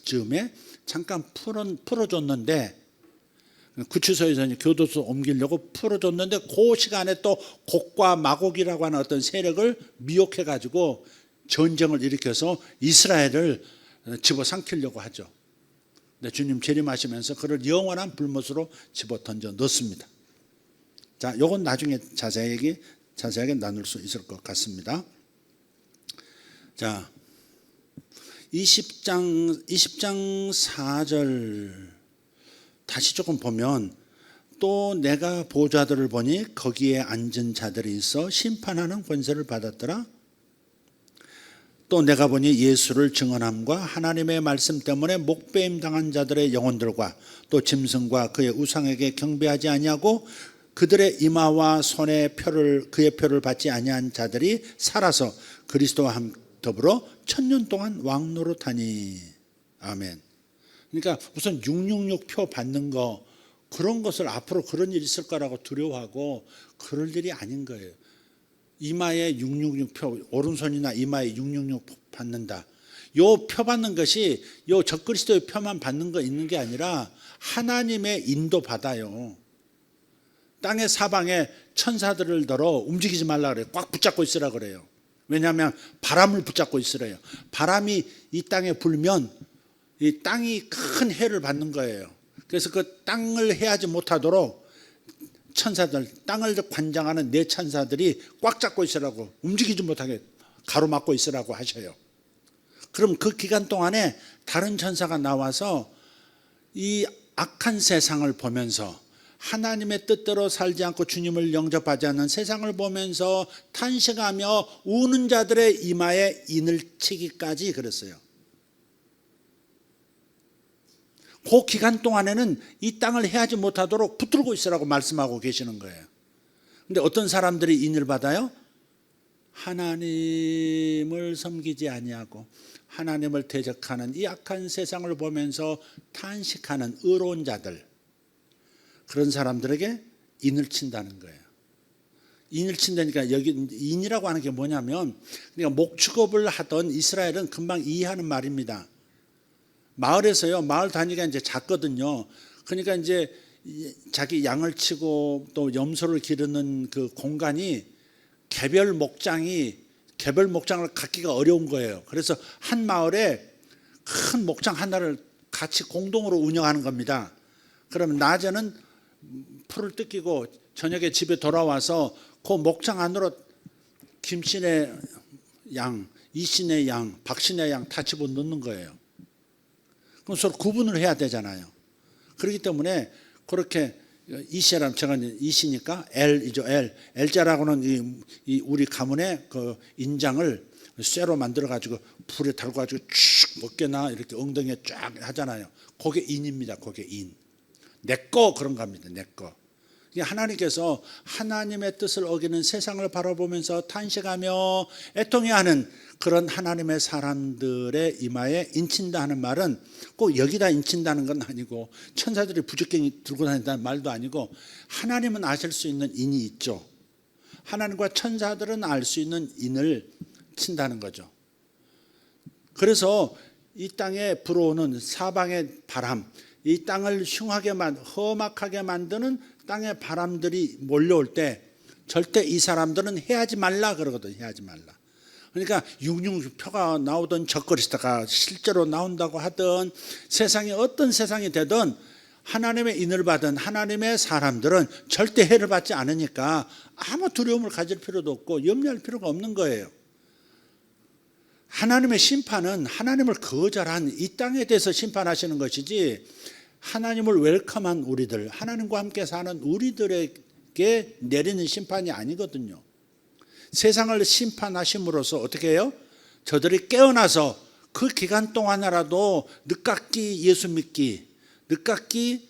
Speaker 2: 즈음에 잠깐 풀어줬는데 구치소에서 교도소 옮기려고 풀어줬는데 그 시간에 또 곡과 마곡이라고 하는 어떤 세력을 미혹해가지고 전쟁을 일으켜서 이스라엘을 집어삼키려고 하죠. 근데 주님 재림하시면서 그를 영원한 불못으로 집어 던져 넣습니다. 자, 요건 나중에 자세하게 나눌 수 있을 것 같습니다. 자, 20장 4절 다시 조금 보면 또 내가 보좌들을 보니 거기에 앉은 자들이 있어 심판하는 권세를 받았더라. 또 내가 보니 예수를 증언함과 하나님의 말씀 때문에 목배임 당한 자들의 영혼들과 또 짐승과 그의 우상에게 경배하지 아니하고 그들의 이마와 손에 그의 표를 받지 아니한 자들이 살아서 그리스도와 더불어 1000년 동안 왕노릇하니. 아멘. 그러니까 우선 666표 받는 거 그런 것을 앞으로 그런 일이 있을 거라고 두려워하고 그럴 일이 아닌 거예요. 이마에 666표, 오른손이나 이마에 666 받는다. 요 표 받는 것이 요 적그리스도의 표만 받는 거 있는 게 아니라 하나님의 인도 받아요. 땅의 사방에 천사들을 들어 움직이지 말라 그래요. 꽉 붙잡고 있으라 그래요. 왜냐하면 바람을 붙잡고 있으래요. 바람이 이 땅에 불면 이 땅이 큰 해를 받는 거예요. 그래서 그 땅을 해하지 못하도록 천사들, 땅을 관장하는 네 천사들이 꽉 잡고 있으라고, 움직이지 못하게 가로막고 있으라고 하셔요. 그럼 그 기간 동안에 다른 천사가 나와서 이 악한 세상을 보면서 하나님의 뜻대로 살지 않고 주님을 영접하지 않는 세상을 보면서 탄식하며 우는 자들의 이마에 인을 치기까지 그랬어요. 그 기간 동안에는 이 땅을 해하지 못하도록 붙들고 있으라고 말씀하고 계시는 거예요. 그런데 어떤 사람들이 인을 받아요? 하나님을 섬기지 아니하고 하나님을 대적하는 이 악한 세상을 보면서 탄식하는 의로운 자들, 그런 사람들에게 인을 친다는 거예요. 인을 친다니까 여기 인이라고 하는 게 뭐냐면 그러니까 목축업을 하던 이스라엘은 금방 이해하는 말입니다. 마을에서요, 마을 단위가 이제 작거든요. 그러니까 이제 자기 양을 치고 또 염소를 기르는 그 공간이 개별 목장을 갖기가 어려운 거예요. 그래서 한 마을에 큰 목장 하나를 같이 공동으로 운영하는 겁니다. 그러면 낮에는 풀을 뜯기고 저녁에 집에 돌아와서 그 목장 안으로 김씨네 양, 이씨네 양, 박씨네 양 다 집어넣는 거예요. 그럼 서로 구분을 해야 되잖아요. 그렇기 때문에 그렇게 이씨라면 제가 이씨니까 L이죠. L자라고는 이 우리 가문의 그 인장을 쇠로 만들어 가지고 불에 달고 가지고 쭉 먹게나 이렇게 엉덩이에 쫙 하잖아요. 그게 인입니다. 그게 인. 내 거 그런 겁니다. 내 거. 하나님께서 하나님의 뜻을 어기는 세상을 바라보면서 탄식하며 애통해하는 그런 하나님의 사람들의 이마에 인친다 하는 말은 꼭 여기다 인친다는 건 아니고, 천사들이 부적갱이 들고 다닌다는 말도 아니고, 하나님은 아실 수 있는 인이 있죠. 하나님과 천사들은 알 수 있는 인을 친다는 거죠. 그래서 이 땅에 불어오는 사방의 바람, 이 땅을 험악하게 만드는 땅의 바람들이 몰려올 때 절대 이 사람들은 해하지 말라 그러거든. 해하지 말라. 그러니까 666표가 나오던 적그리스도가 실제로 나온다고 하던, 세상이 어떤 세상이 되든 하나님의 인을 받은 하나님의 사람들은 절대 해를 받지 않으니까 아무 두려움을 가질 필요도 없고 염려할 필요가 없는 거예요. 하나님의 심판은 하나님을 거절한 이 땅에 대해서 심판하시는 것이지, 하나님을 웰컴한 우리들, 하나님과 함께 사는 우리들에게 내리는 심판이 아니거든요. 세상을 심판하심으로써 어떻게 해요? 저들이 깨어나서 그 기간 동안이라도 늦깎이 예수 믿기, 늦깎이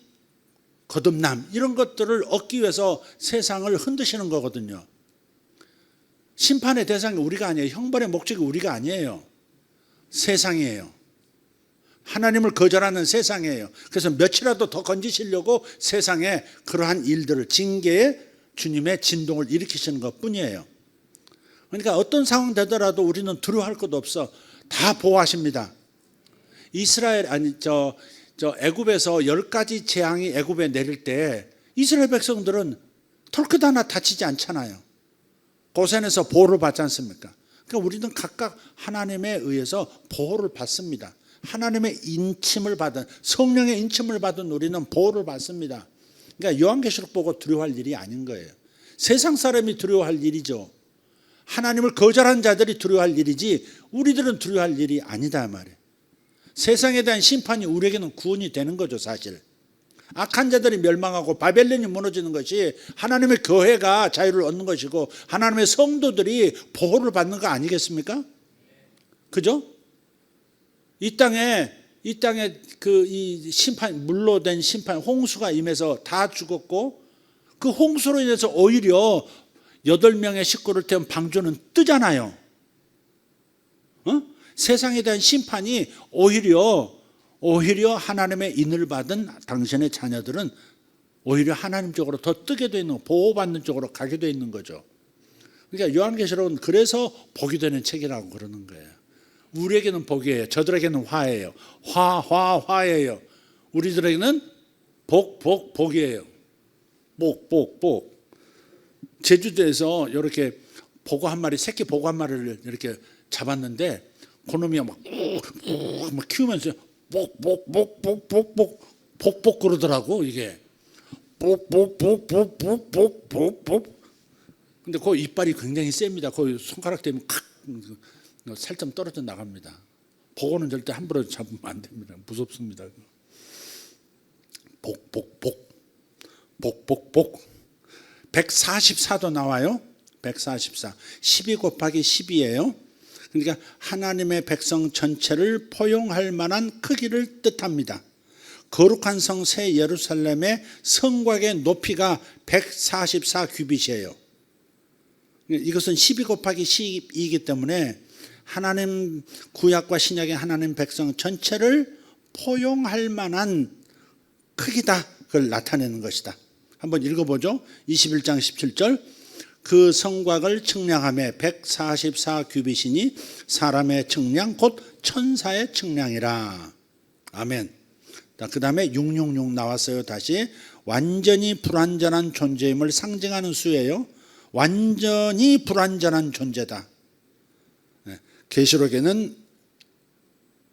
Speaker 2: 거듭남, 이런 것들을 얻기 위해서 세상을 흔드시는 거거든요. 심판의 대상이 우리가 아니에요. 형벌의 목적이 우리가 아니에요. 세상이에요. 하나님을 거절하는 세상이에요. 그래서 며칠이라도 더 건지시려고 세상에 그러한 일들을, 징계의 주님의 진동을 일으키시는 것뿐이에요. 그러니까 어떤 상황 되더라도 우리는 두려워할 것도 없어. 다 보호하십니다. 애굽에서 10가지 재앙이 애굽에 내릴 때 이스라엘 백성들은 털끝 하나 다치지 않잖아요. 고센에서 보호를 받지 않습니까? 그러니까 우리는 각각 하나님에 의해서 보호를 받습니다. 하나님의 인침을 받은, 성령의 인침을 받은 우리는 보호를 받습니다. 그러니까 요한계시록 보고 두려워할 일이 아닌 거예요. 세상 사람이 두려워할 일이죠. 하나님을 거절한 자들이 두려워할 일이지 우리들은 두려워할 일이 아니다 말이에요. 세상에 대한 심판이 우리에게는 구원이 되는 거죠, 사실. 악한 자들이 멸망하고 바벨론이 무너지는 것이 하나님의 교회가 자유를 얻는 것이고, 하나님의 성도들이 보호를 받는 거 아니겠습니까? 그죠? 이 땅에 이 심판, 물로 된 심판, 홍수가 임해서 다 죽었고, 그 홍수로 인해서 오히려 8명의 식구를 태운 방주는 뜨잖아요. 세상에 대한 심판이 오히려 하나님의 인을 받은 당신의 자녀들은 오히려 하나님 쪽으로 더 뜨게 되어 있는, 보호받는 쪽으로 가게 되어 있는 거죠. 그러니까 요한계시록은 그래서 복이 되는 책이라고 그러는 거예요. 우리에게는 복이에요. 저들에게는 화예요. 화예요. 우리들에게는 복이에요. 복. 제주도에서 이렇게 보고 한 마리, 새끼 보고 한 마리를 이렇게 잡았는데, 그놈이 막 키우면서 복복 그러더라고. 이게 복복. 근데 그 이빨이 굉장히 셉니다. 그 손가락 대면 살점 떨어져 나갑니다. 복어는 절대 함부로 잡으면 안 됩니다. 무섭습니다. 복복 144도 나와요. 144 12 곱하기 10이에요. 그러니까 하나님의 백성 전체를 포용할 만한 크기를 뜻합니다. 거룩한 성 새 예루살렘의 성곽의 높이가 144 규빗이에요. 이것은 12 곱하기 10이기 때문에 하나님 구약과 신약의 하나님 백성 전체를 포용할 만한 크기다, 그걸 나타내는 것이다. 한번 읽어보죠. 21장 17절. 그 성곽을 측량하며 144 규빗이니 사람의 측량 곧 천사의 측량이라. 아멘. 그 다음에 666 나왔어요. 다시. 완전히 불완전한 존재임을 상징하는 수예요. 완전히 불완전한 존재다. 계시록에는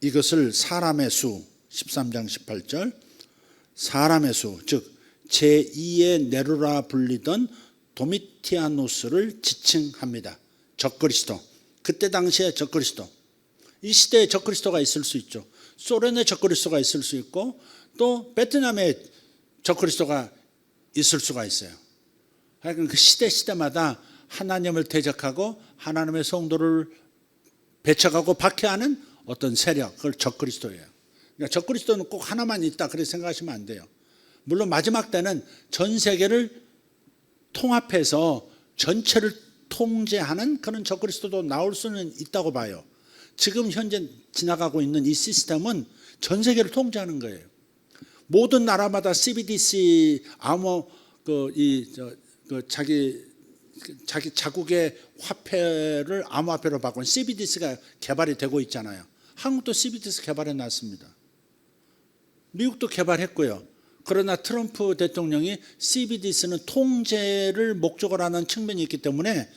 Speaker 2: 이것을 사람의 수, 13장 18절, 사람의 수, 즉 제2의 네로라 불리던 도미티아누스를 지칭합니다. 적그리스도. 그때 당시에 적그리스도. 이 시대에 적그리스도가 있을 수 있죠. 소련의 적그리스도가 있을 수 있고, 또 베트남의 적그리스도가 있을 수가 있어요. 하여간 그 시대마다 하나님을 대적하고 하나님의 성도를 배척하고 박해하는 어떤 세력, 그걸 적그리스도예요. 그러니까 적그리스도는 꼭 하나만 있다 그렇게 생각하시면 안 돼요. 물론 마지막 때는 전 세계를 통합해서 전체를 통제하는 그런 적그리스도도 나올 수는 있다고 봐요. 지금 현재 지나가고 있는 이 시스템은 전 세계를 통제하는 거예요. 모든 나라마다 CBDC 자기 자국의 화폐를 암호화폐로 바꾼 CBDC가 개발이 되고 있잖아요. 한국도 CBDC 개발해 놨습니다. 미국도 개발했고요. 그러나 트럼프 대통령이 CBDC는 통제를 목적으로 하는 측면이 있기 때문에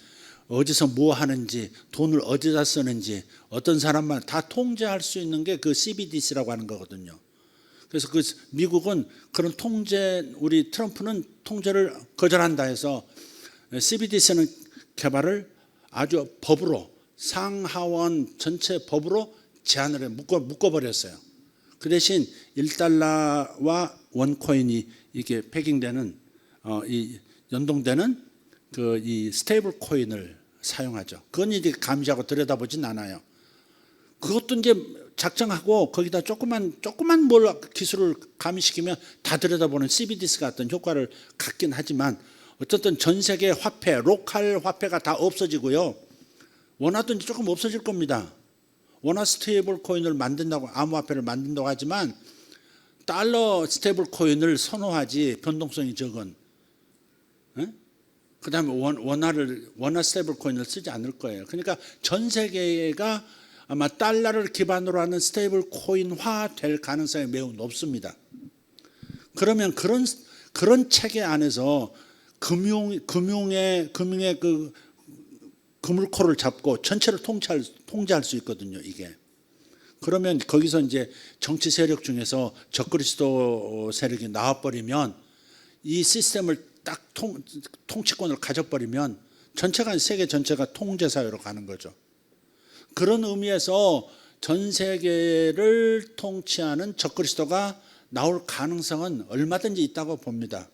Speaker 2: 어디서 뭐 하는지, 돈을 어디다 쓰는지, 어떤 사람만 다 통제할 수 있는 게 그 CBDC라고 하는 거거든요. 그래서 그 미국은 그런 우리 트럼프는 통제를 거절한다 해서 CBDC는 개발을 아주 법으로, 상하원 전체 법으로 제한을 해 묶어버렸어요. 그 대신 1달러와 원코인이 이게 패깅되는 연동되는 이 스테이블 코인을 사용하죠. 그건 이제 감시하고 들여다보진 않아요. 그것도 이제 작정하고 거기다 조그만 기술을 가미시키면 다 들여다보는 CBDC 같은 효과를 갖긴 하지만 어쨌든 전 세계 화폐, 로컬 화폐가 다 없어지고요. 원화도 이제 조금 없어질 겁니다. 원화 스테이블 코인을 만든다고, 암호화폐를 만든다고 하지만 달러 스테이블 코인을 선호하지, 변동성이 적은. 그 다음에 원화 스테이블 코인을 쓰지 않을 거예요. 그러니까 전 세계가 아마 달러를 기반으로 하는 스테이블 코인화 될 가능성이 매우 높습니다. 그러면 그런 체계 안에서 금융의 그 그물코를 잡고 전체를 통제할 수 있거든요, 이게. 그러면 거기서 이제 정치 세력 중에서 적그리스도 세력이 나와버리면 이 시스템을 딱 통치권을 가져버리면 세계 전체가 통제 사회로 가는 거죠. 그런 의미에서 전 세계를 통치하는 적그리스도가 나올 가능성은 얼마든지 있다고 봅니다.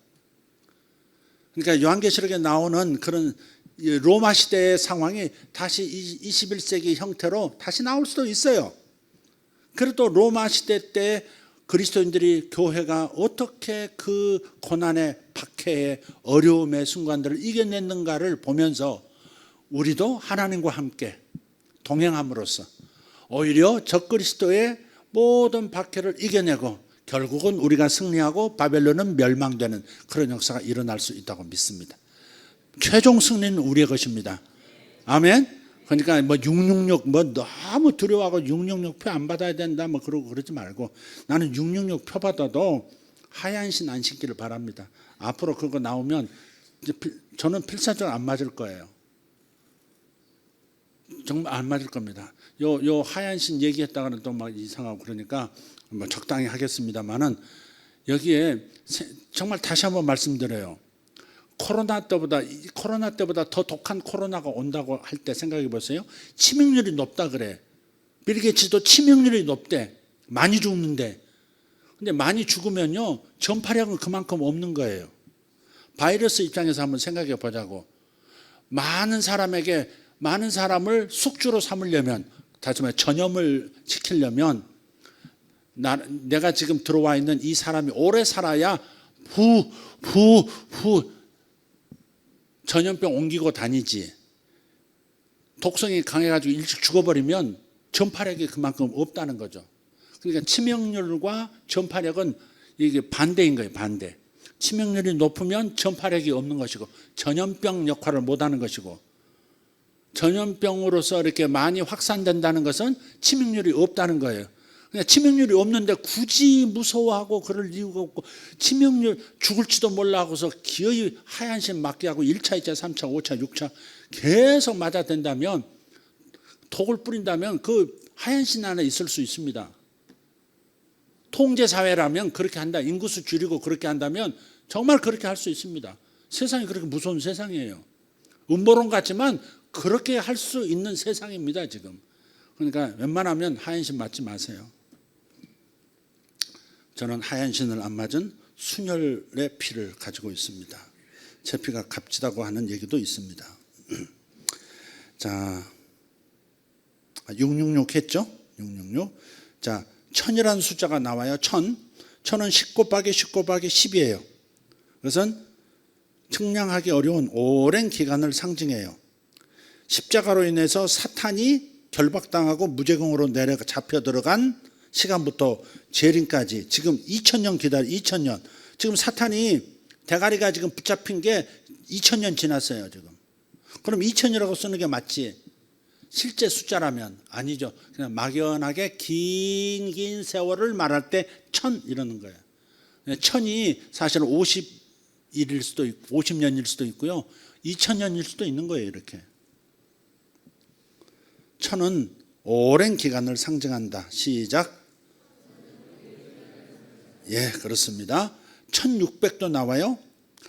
Speaker 2: 그러니까 요한계시록에 나오는 그런 로마 시대의 상황이 다시 21세기 형태로 다시 나올 수도 있어요. 그래도 로마 시대 때 그리스도인들이, 교회가 어떻게 그 고난의 박해의 어려움의 순간들을 이겨냈는가를 보면서 우리도 하나님과 함께 동행함으로써 오히려 적그리스도의 모든 박해를 이겨내고 결국은 우리가 승리하고 바벨론은 멸망되는 그런 역사가 일어날 수 있다고 믿습니다. 최종 승리는 우리의 것입니다. 아멘. 그러니까 666 너무 두려워하고 666 표 안 받아야 된다 그러고 그러지 말고, 나는 666 표 받아도 하얀 신 안 신기를 바랍니다. 앞으로 그거 나오면 저는 필사적 안 맞을 거예요. 정말 안 맞을 겁니다. 요 하얀 신 얘기했다가는 또 막 이상하고 그러니까 적당히 하겠습니다만은, 여기에 정말 다시 한번 말씀드려요. 코로나 때보다 더 독한 코로나가 온다고 할 때 생각해 보세요. 치명률이 높다 그래. 빌 게이츠도 치명률이 높대. 많이 죽는데. 근데 많이 죽으면요, 전파력은 그만큼 없는 거예요. 바이러스 입장에서 한번 생각해 보자고. 많은 사람을 숙주로 삼으려면, 다시 말해 전염을 시키려면, 내가 지금 들어와 있는 이 사람이 오래 살아야 전염병 옮기고 다니지. 독성이 강해가지고 일찍 죽어버리면 전파력이 그만큼 없다는 거죠. 그러니까 치명률과 전파력은 이게 반대인 거예요, 반대. 치명률이 높으면 전파력이 없는 것이고, 전염병 역할을 못하는 것이고, 전염병으로서 이렇게 많이 확산된다는 것은 치명률이 없다는 거예요. 그냥 치명률이 없는데 굳이 무서워하고 그럴 이유가 없고, 치명률 죽을지도 몰라 하고서 기어이 하얀 신 맞게 하고 1차, 2차, 3차, 5차, 6차 계속 맞아 된다면, 독을 뿌린다면 그 하얀 신 안에 있을 수 있습니다. 통제사회라면 그렇게 한다. 인구수 줄이고 그렇게 한다면 정말 그렇게 할 수 있습니다. 세상이 그렇게 무서운 세상이에요. 음모론 같지만 그렇게 할 수 있는 세상입니다, 지금. 그러니까 웬만하면 하얀 신 맞지 마세요. 저는 하얀 신을 안 맞은 순혈의 피를 가지고 있습니다. 제 피가 값지다고 하는 얘기도 있습니다. 자, 666 했죠? 666. 자, 1000이라는 숫자가 나와요. 1000. 1000은 10 곱하기 10 곱하기 10이에요. 그것은 측량하기 어려운 오랜 기간을 상징해요. 십자가로 인해서 사탄이 결박당하고 무제공으로 내려가 잡혀 들어간 시간부터 재림까지 지금 2000년 2000년. 지금 사탄이 대가리가 지금 붙잡힌 게 2000년 지났어요, 지금. 그럼 2000이라고 쓰는 게 맞지? 실제 숫자라면 아니죠. 그냥 막연하게 긴 세월을 말할 때 1000 이러는 거예요. 1000이 사실은 50일일 수도 있고 50년일 수도 있고요. 2000년일 수도 있는 거예요, 이렇게. 1000은 오랜 기간을 상징한다. 시작. 예, 그렇습니다. 1600도 나와요.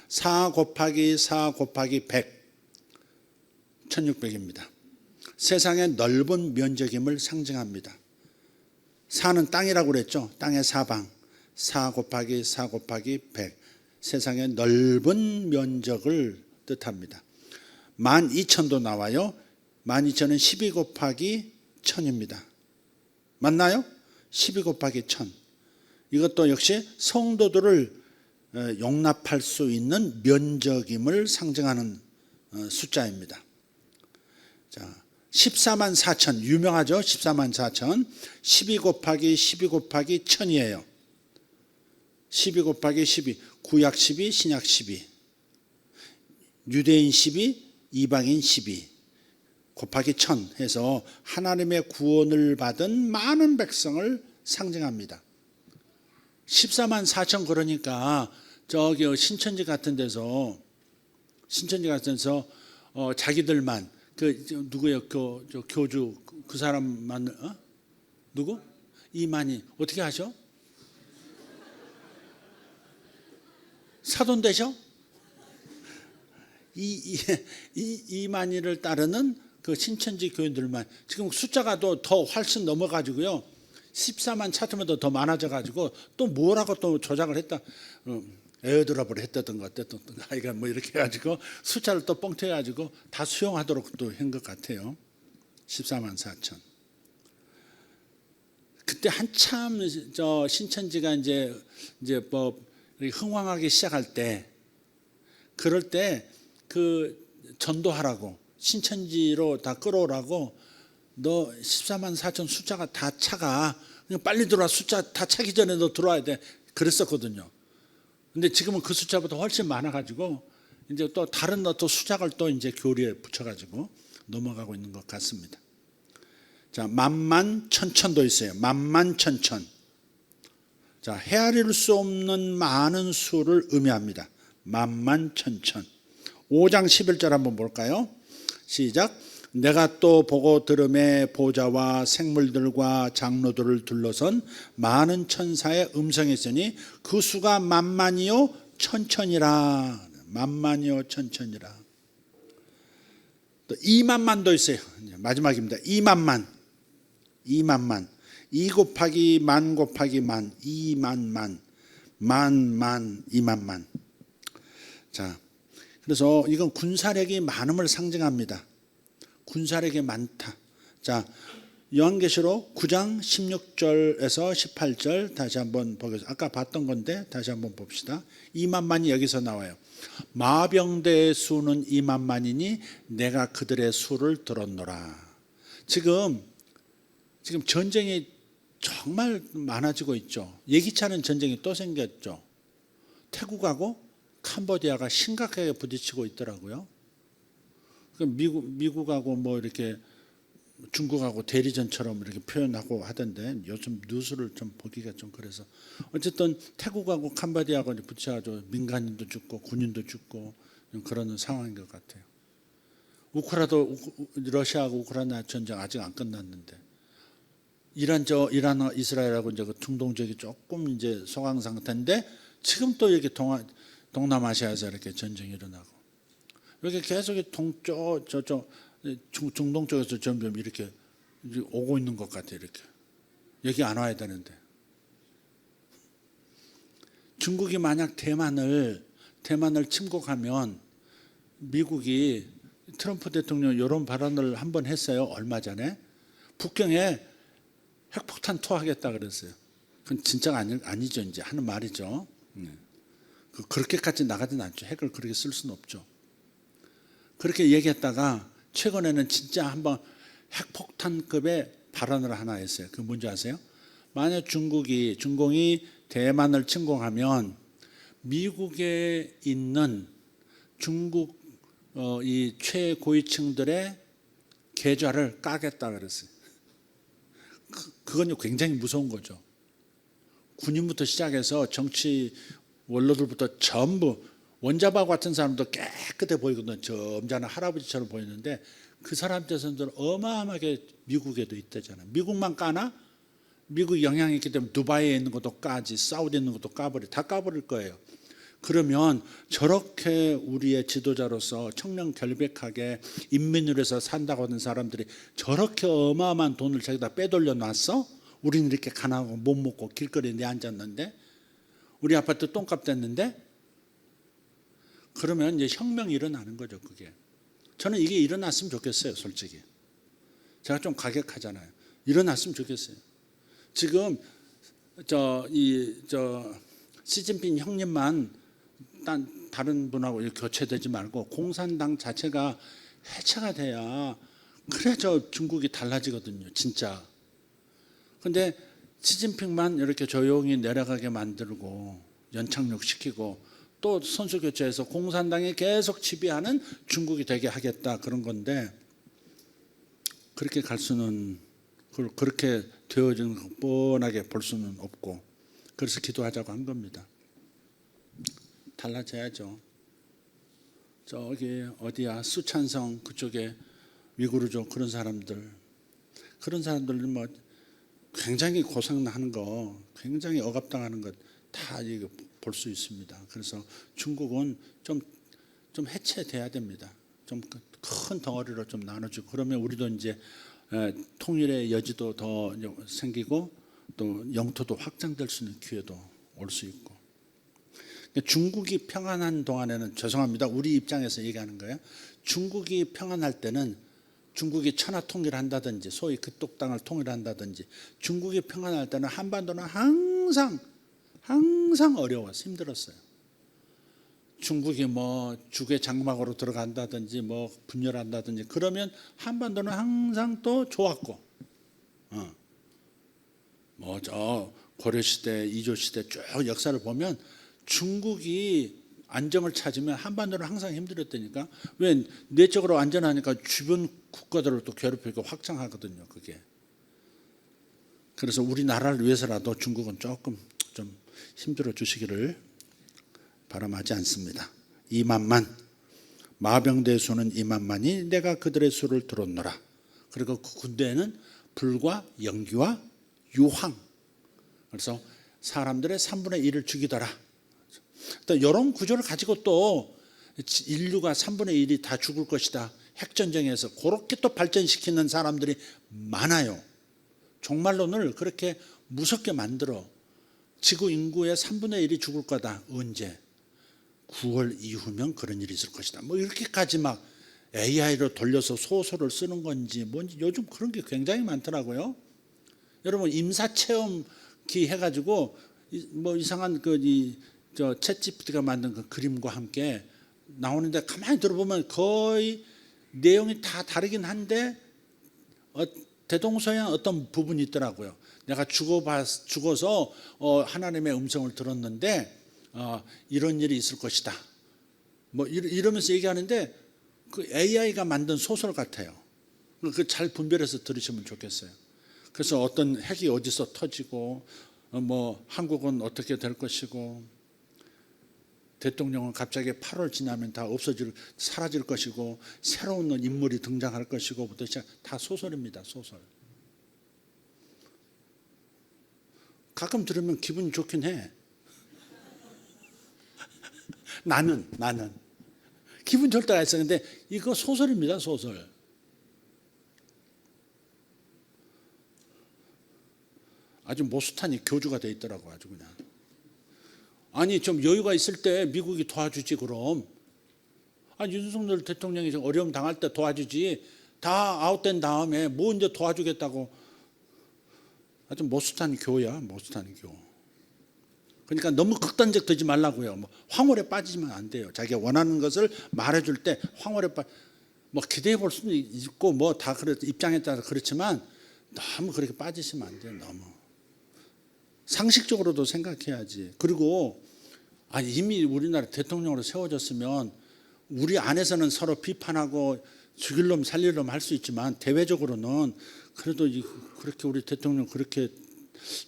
Speaker 2: 4 곱하기 4 곱하기 100. 1600입니다. 세상의 넓은 면적임을 상징합니다. 4는 땅이라고 그랬죠. 땅의 사방. 4 곱하기 4 곱하기 100. 세상의 넓은 면적을 뜻합니다. 12,000도 나와요. 12,000은 12 곱하기 1000입니다. 맞나요? 12 곱하기 1000. 이것도 역시 성도들을 용납할 수 있는 면적임을 상징하는 숫자입니다. 자, 14만 4천 유명하죠. 14만 4천 12 곱하기 12 곱하기 1000이에요. 12 곱하기 12 구약 12 신약 12 유대인 12 이방인 12 곱하기 1000 해서 하나님의 구원을 받은 많은 백성을 상징합니다. 14만 4천 그러니까 저기 신천지 같은 데서 자기들만 그 누구예요? 저 교주 그 사람만 누구? 이만희 어떻게 하셔? 사돈 되셔? 이만희를 따르는 그 신천지 교인들만 지금 숫자가 더 훨씬 넘어가지고요. 14만 찾으면 더 많아져가지고 또 뭐라고 또 조작을 했다. 에어드랍을 했다든 어쨌든 하여간 뭐 이렇게 해가지고 숫자를 또 뻥튀어가지고 다 수용하도록 또 한 것 같아요. 14만 4천. 그때 한참 저 신천지가 이제 뭐 흥왕하기 시작할 때 그럴 때 그 전도하라고 신천지로 다 끌어오라고 너 14만 4천 숫자가 다 차가 그냥 빨리 들어와 숫자 다 차기 전에 너 들어와야 돼 그랬었거든요. 근데 지금은 그 숫자보다 훨씬 많아가지고 이제 또 다른 또 수작을 또 이제 교리에 붙여가지고 넘어가고 있는 것 같습니다. 자, 만만 천천도 있어요. 만만 천천. 자, 헤아릴 수 없는 많은 수를 의미합니다. 만만 천천. 5장 11절 한번 볼까요? 시작. 내가 또 보고 들음에 보좌와 생물들과 장로들을 둘러선 많은 천사의 음성이 있으니 그 수가 만만이요 천천이라. 만만이요 천천이라. 또 2만만도 있어요. 마지막입니다. 2만만. 2만만. 2 곱하기 만 곱하기 만. 2만만. 만만 2만만. 자, 그래서 이건 군사력이 많음을 상징합니다. 군사력이 많다. 자, 요한계시록 9장 16절에서 18절 다시 한번 보겠습니다. 아까 봤던 건데 다시 한번 봅시다. 2만만이 여기서 나와요. 마병대의 수는 2만만이니 내가 그들의 수를 들었노라. 지금 전쟁이 정말 많아지고 있죠. 예기치 않은 전쟁이 또 생겼죠. 태국하고 캄보디아가 심각하게 부딪히고 있더라고요. 미국하고 뭐 이렇게 중국하고 대리전처럼 이렇게 표현하고 하던데 요즘 뉴스를 좀 보기가 좀 그래서 어쨌든 태국하고 캄보디아하고 부딪혀가지고 민간인도 죽고 군인도 죽고 그러는 상황인 것 같아요. 러시아하고 우크라이나 전쟁 아직 안 끝났는데 이란 이스라엘하고 이제 그 중동 지역이 조금 이제 소강 상태인데 지금 또 이렇게 동남아시아에서 이렇게 전쟁이 일어나고 이렇게 계속 동쪽 저쪽 중동 쪽에서 점점 이렇게 오고 있는 것 같아요. 이렇게 여기 안 와야 되는데 중국이 만약 대만을 침공하면 미국이 트럼프 대통령 이런 발언을 한번 했어요. 얼마 전에 북경에 핵폭탄 투하하겠다 그랬어요. 그건 진짜가 아니죠. 이제 하는 말이죠. 그렇게까지 나가진 않죠. 핵을 그렇게 쓸 수는 없죠. 그렇게 얘기했다가 최근에는 진짜 한번 핵폭탄급의 발언을 하나 했어요. 그게 뭔지 아세요? 만약 중공이 대만을 침공하면 미국에 있는 중국 이 최고위층들의 계좌를 까겠다 그랬어요. 그건 굉장히 무서운 거죠. 군인부터 시작해서 정치 원로들부터 전부 원자바 같은 사람도 깨끗해 보이거든요. 점잖은 할아버지처럼 보이는데 그 사람들은 어마어마하게 미국에도 있다잖아요. 미국만 까나? 미국 영향이 있기 때문에 두바이에 있는 것도 까지, 사우디에 있는 것도 다 까버릴 거예요. 그러면 저렇게 우리의 지도자로서 청렴결백하게 인민을 위해서 산다고 하는 사람들이 저렇게 어마어마한 돈을 자기다 빼돌려 놨어? 우리는 이렇게 가난하고 못 먹고 길거리에 내앉았는데, 우리 아파트 똥값 댔는데, 그러면 이제 혁명이 일어나는 거죠. 그게 저는 이게 일어났으면 좋겠어요. 솔직히 제가 좀 가격하잖아요. 일어났으면 좋겠어요. 지금 시진핑 형님만 다른 분하고 교체되지 말고 공산당 자체가 해체가 돼야 그래 저 중국이 달라지거든요. 진짜. 근데 시진핑만 이렇게 조용히 내려가게 만들고 연착륙시키고 또 선수 교체해서 공산당이 계속 지배하는 중국이 되게 하겠다 그런 건데, 그렇게 갈 수는, 그렇게 되어지는 거 뻔하게 볼 수는 없고, 그래서 기도하자고 한 겁니다. 달라져야죠. 저기 어디야 수찬성 그쪽에 위구르족 그런 사람들 뭐 굉장히 고생하는 거, 굉장히 억압당하는 것 다 이거 볼 수 있습니다. 그래서 중국은 좀 해체돼야 됩니다. 좀 큰 덩어리로 좀 나눠주고, 그러면 우리도 이제 통일의 여지도 더 생기고 또 영토도 확장될 수 있는 기회도 올 수 있고. 중국이 평안한 동안에는, 죄송합니다, 우리 입장에서 얘기하는 거예요. 중국이 평안할 때는 중국이 천하 통일한다든지 소위 그쪽 땅을 통일한다든지, 중국이 평안할 때는 한반도는 항상 어려워서 힘들었어요. 중국이 뭐 죽의 장막으로 들어간다든지 뭐 분열한다든지 그러면 한반도는 항상 또 좋았고, 뭐 저 고려시대, 이조시대 쭉 역사를 보면 중국이 안정을 찾으면 한반도는 항상 힘들었다니까. 왜? 내적으로 안전하니까 주변 국가들을 또 괴롭히고 확장하거든요. 그게. 그래서 우리나라를 위해서라도 중국은 조금 좀 힘들어 주시기를 바람하지 않습니다. 2만만, 마병대의 수는 2만만이 내가 그들의 수를 들었노라. 그리고 그 군대에는 불과 연기와 유황, 그래서 사람들의 3분의 1을 죽이더라. 또 이런 구조를 가지고 또 인류가 3분의 1이 다 죽을 것이다, 핵전쟁에서 그렇게 또 발전시키는 사람들이 많아요. 종말론을 그렇게 무섭게 만들어. 지구 인구의 3분의 1이 죽을 거다. 언제? 9월 이후면 그런 일이 있을 것이다. 뭐 이렇게까지 막 AI로 돌려서 소설을 쓰는 건지 뭔지 요즘 그런 게 굉장히 많더라고요. 여러분 임사체험기 해가지고 뭐 이상한 저 챗GPT가 만든 그 그림과 함께 나오는데, 가만히 들어보면 거의 내용이 다 다르긴 한데 대동소이한 어떤 부분이 있더라고요. 내가 죽어서 하나님의 음성을 들었는데 이런 일이 있을 것이다. 뭐 이러면서 얘기하는데 그 AI가 만든 소설 같아요. 그 잘 분별해서 들으시면 좋겠어요. 그래서 어떤 핵이 어디서 터지고 뭐 한국은 어떻게 될 것이고, 대통령은 갑자기 8월 지나면 다 사라질 것이고, 새로운 인물이 등장할 것이고부터 시작, 다 소설입니다. 소설. 가끔 들으면 기분이 좋긴 해. 나는 기분 좋을 때가 있어요. 근데 이거 소설입니다. 소설. 아주 모스탄이 교주가 돼 있더라고. 아주 그냥. 아니 좀 여유가 있을 때 미국이 도와주지 그럼. 윤석열 대통령이 좀 어려움 당할 때 도와주지. 다 아웃된 다음에 뭐 이제 도와주겠다고. 아주 모스탄 교야. 모스탄 교. 그러니까 너무 극단적 되지 말라고요. 뭐 황홀에 빠지면 안 돼요. 자기가 원하는 것을 말해줄 때 황홀에 뭐 기대해 볼 수도 있고 뭐 다 입장에 따라 그렇지만 너무 그렇게 빠지시면 안 돼요. 너무 상식적으로도 생각해야지. 그리고 이미 우리나라 대통령으로 세워졌으면 우리 안에서는 서로 비판하고 죽일 놈 살릴 놈 할 수 있지만 대외적으로는 그래도 그렇게 우리 대통령 그렇게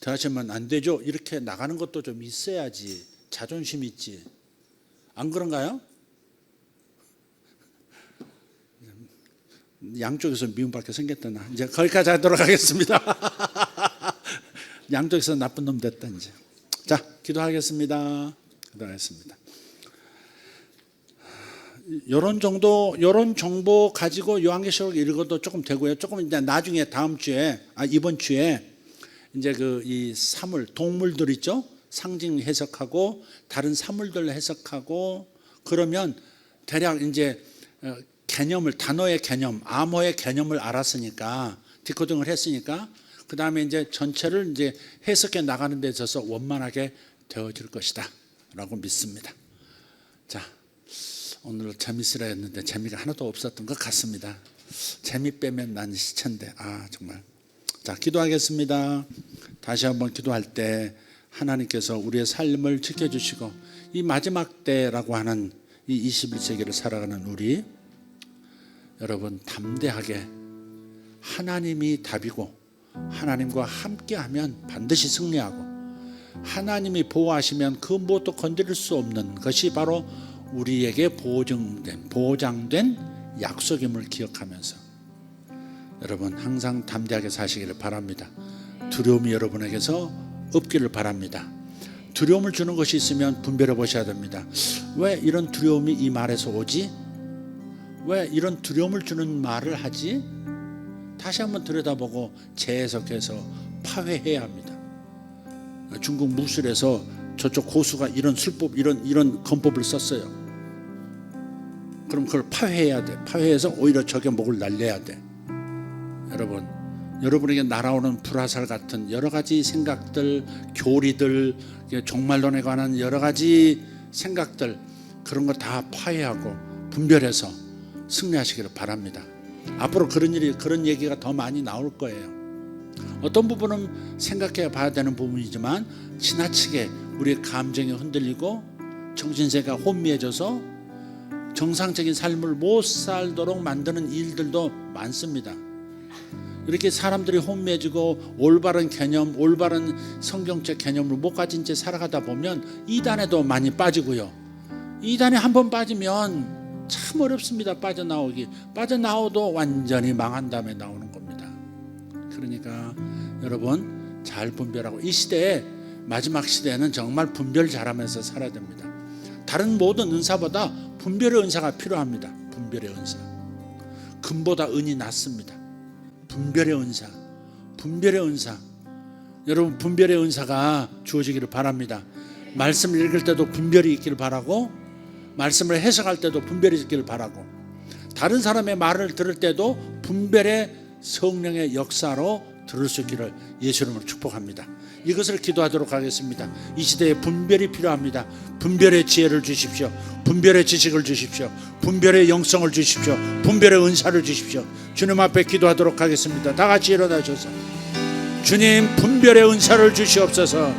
Speaker 2: 대하시면 안 되죠. 이렇게 나가는 것도 좀 있어야지. 자존심 있지. 안 그런가요? 양쪽에서 미움받게 생겼다. 이제 거기까지 하도록 하겠습니다. 양쪽에서 나쁜 놈 됐다 이제. 자, 기도하겠습니다. 기도하겠습니다. 이런 정보 가지고 요한계시록 읽어도 조금 되고요. 조금 이제 나중에 다음 주에 이번 주에 이제 이 사물 동물들 있죠. 상징 해석하고 다른 사물들 해석하고 그러면 대략 이제 개념을 단어의 개념, 암호의 개념을 알았으니까 디코딩을 했으니까 그 다음에 이제 전체를 이제 해석해 나가는 데 있어서 원만하게 되어질 것이다라고 믿습니다. 자, 오늘 재밌으라 했는데 재미가 하나도 없었던 것 같습니다. 재미 빼면 난 시체인데 정말. 자, 기도하겠습니다. 다시 한번 기도할 때 하나님께서 우리의 삶을 지켜주시고 이 마지막 때라고 하는 이 21세기를 살아가는 우리 여러분 담대하게 하나님이 답이고 하나님과 함께하면 반드시 승리하고 하나님이 보호하시면 그 무엇도 건드릴 수 없는 것이 바로 우리에게 보장된 약속임을 기억하면서 여러분 항상 담대하게 사시기를 바랍니다. 두려움이 여러분에게서 없기를 바랍니다. 두려움을 주는 것이 있으면 분별해 보셔야 됩니다. 왜 이런 두려움이 이 말에서 오지? 왜 이런 두려움을 주는 말을 하지? 다시 한번 들여다보고 재해석해서 파회해야 합니다. 중국 무술에서 저쪽 고수가 이런 술법 이런 건법을 썼어요. 그럼 그걸 파회해야 돼. 파회해서 오히려 적의 목을 날려야 돼. 여러분에게 날아오는 불화살 같은 여러 가지 생각들, 교리들, 종말론에 관한 여러 가지 생각들 그런 거 다 파회하고 분별해서 승리하시기를 바랍니다. 앞으로 그런 얘기가 더 많이 나올 거예요. 어떤 부분은 생각해 봐야 되는 부분이지만 지나치게 우리의 감정이 흔들리고 정신세가 혼미해져서 정상적인 삶을 못 살도록 만드는 일들도 많습니다. 이렇게 사람들이 혼미해지고 올바른 개념, 올바른 성경적 개념을 못 가진 채 살아가다 보면 이단에도 많이 빠지고요. 이단에 한번 빠지면 참 어렵습니다. 빠져나오도 완전히 망한 다음에 나오는 겁니다. 그러니까 여러분 잘 분별하고 이 시대에 마지막 시대에는 정말 분별 잘하면서 살아야 됩니다. 다른 모든 은사보다 분별의 은사가 필요합니다. 분별의 은사. 금보다 은이 낫습니다. 분별의 은사. 여러분 분별의 은사가 주어지기를 바랍니다. 말씀을 읽을 때도 분별이 있기를 바라고 말씀을 해석할 때도 분별이 있기를 바라고 다른 사람의 말을 들을 때도 분별의 성령의 역사로 들을 수 있기를 예수 이름으로 축복합니다. 이것을 기도하도록 하겠습니다. 이 시대에 분별이 필요합니다. 분별의 지혜를 주십시오. 분별의 지식을 주십시오. 분별의 영성을 주십시오. 분별의 은사를 주십시오. 주님 앞에 기도하도록 하겠습니다. 다 같이 일어나셔서 주님 분별의 은사를 주시옵소서.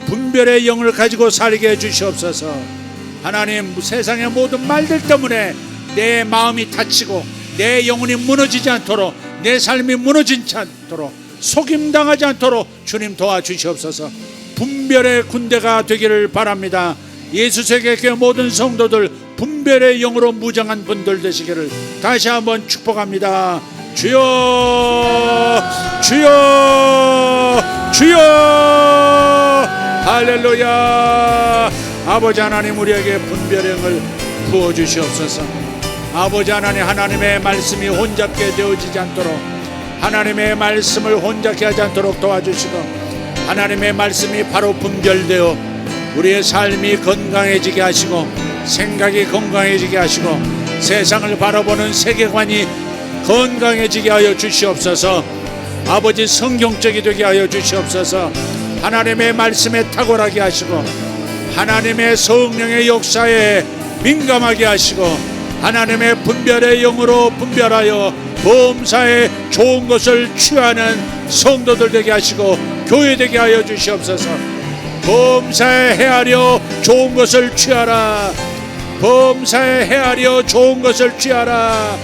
Speaker 2: 분별의 영을 가지고 살게 해주시옵소서. 하나님 세상의 모든 말들 때문에 내 마음이 다치고 내 영혼이 무너지지 않도록 내 삶이 무너지지 않도록 속임당하지 않도록 주님 도와주시옵소서. 분별의 군대가 되기를 바랍니다. 예수세계 모든 성도들 분별의 영으로 무장한 분들 되시기를 다시 한번 축복합니다. 주여 주여 주여 할렐루야. 아버지 하나님 우리에게 분별의 영을 부어주시옵소서. 아버지 하나님 하나님의 말씀이 혼잡게 되어지지 않도록 하나님의 말씀을 혼잡게 하지 않도록 도와주시고 하나님의 말씀이 바로 분별되어 우리의 삶이 건강해지게 하시고 생각이 건강해지게 하시고 세상을 바라보는 세계관이 건강해지게 하여 주시옵소서. 아버지 성경적이 되게 하여 주시옵소서. 하나님의 말씀에 탁월하게 하시고 하나님의 성령의 역사에 민감하게 하시고 하나님의 분별의 영으로 분별하여 범사에 좋은 것을 취하는 성도들 되게 하시고 교회 되게 하여 주시옵소서. 범사에 헤아려 좋은 것을 취하라. 범사에 헤아려 좋은 것을 취하라.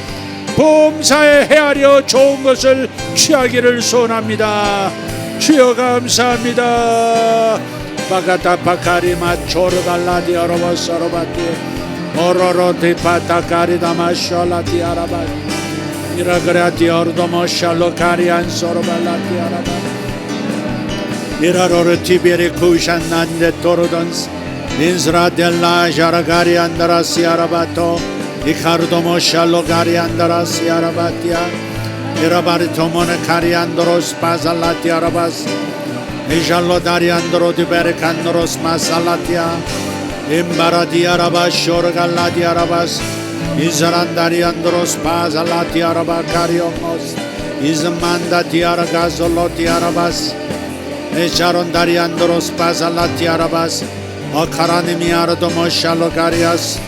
Speaker 2: 범사에 헤아려 좋은 것을 취하기를 소원합니다. 주여 감사합니다. 바가타 바카리마 조르갈라디 어로버서로바티 오로로티 파타카리다마 숄라티 아라바 이라그라티 어르도모 샬로카리안 소로발라티 아라바 이라로르 티베리 쿠샨난데 토르던스 인스라델라 자라가리 안다라시 아라바토 이카르도모 샬로가리 안다라시 아라바티아 이라바리 토모네 카리 안도로스 파살라티 아라바스 이샬로 다리 안도로 디베리 칸도로스 마살라티아 임바라디 아라바 쇼르갈라디 아라바스 이사란다리 안도로스 파살라티 아라바 카리오모스 이즈만다 티아라 가솔로 티아라바스 에샤론다리 안도로스 파살라티 아라바스 아카라니미 아르도모 샬로가리아스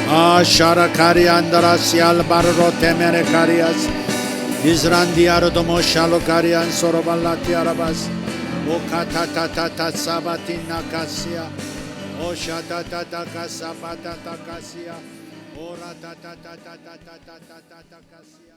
Speaker 2: 아샤라카리 안다라시 알바르로 테메레 카리아스 이스란디 아르도모 샬로가리안 소로발라티 아라바스 오카타타타타 사바티나 카시아 오샤타타타 카사바타타 카시아 오라타타타타타타타타 카시아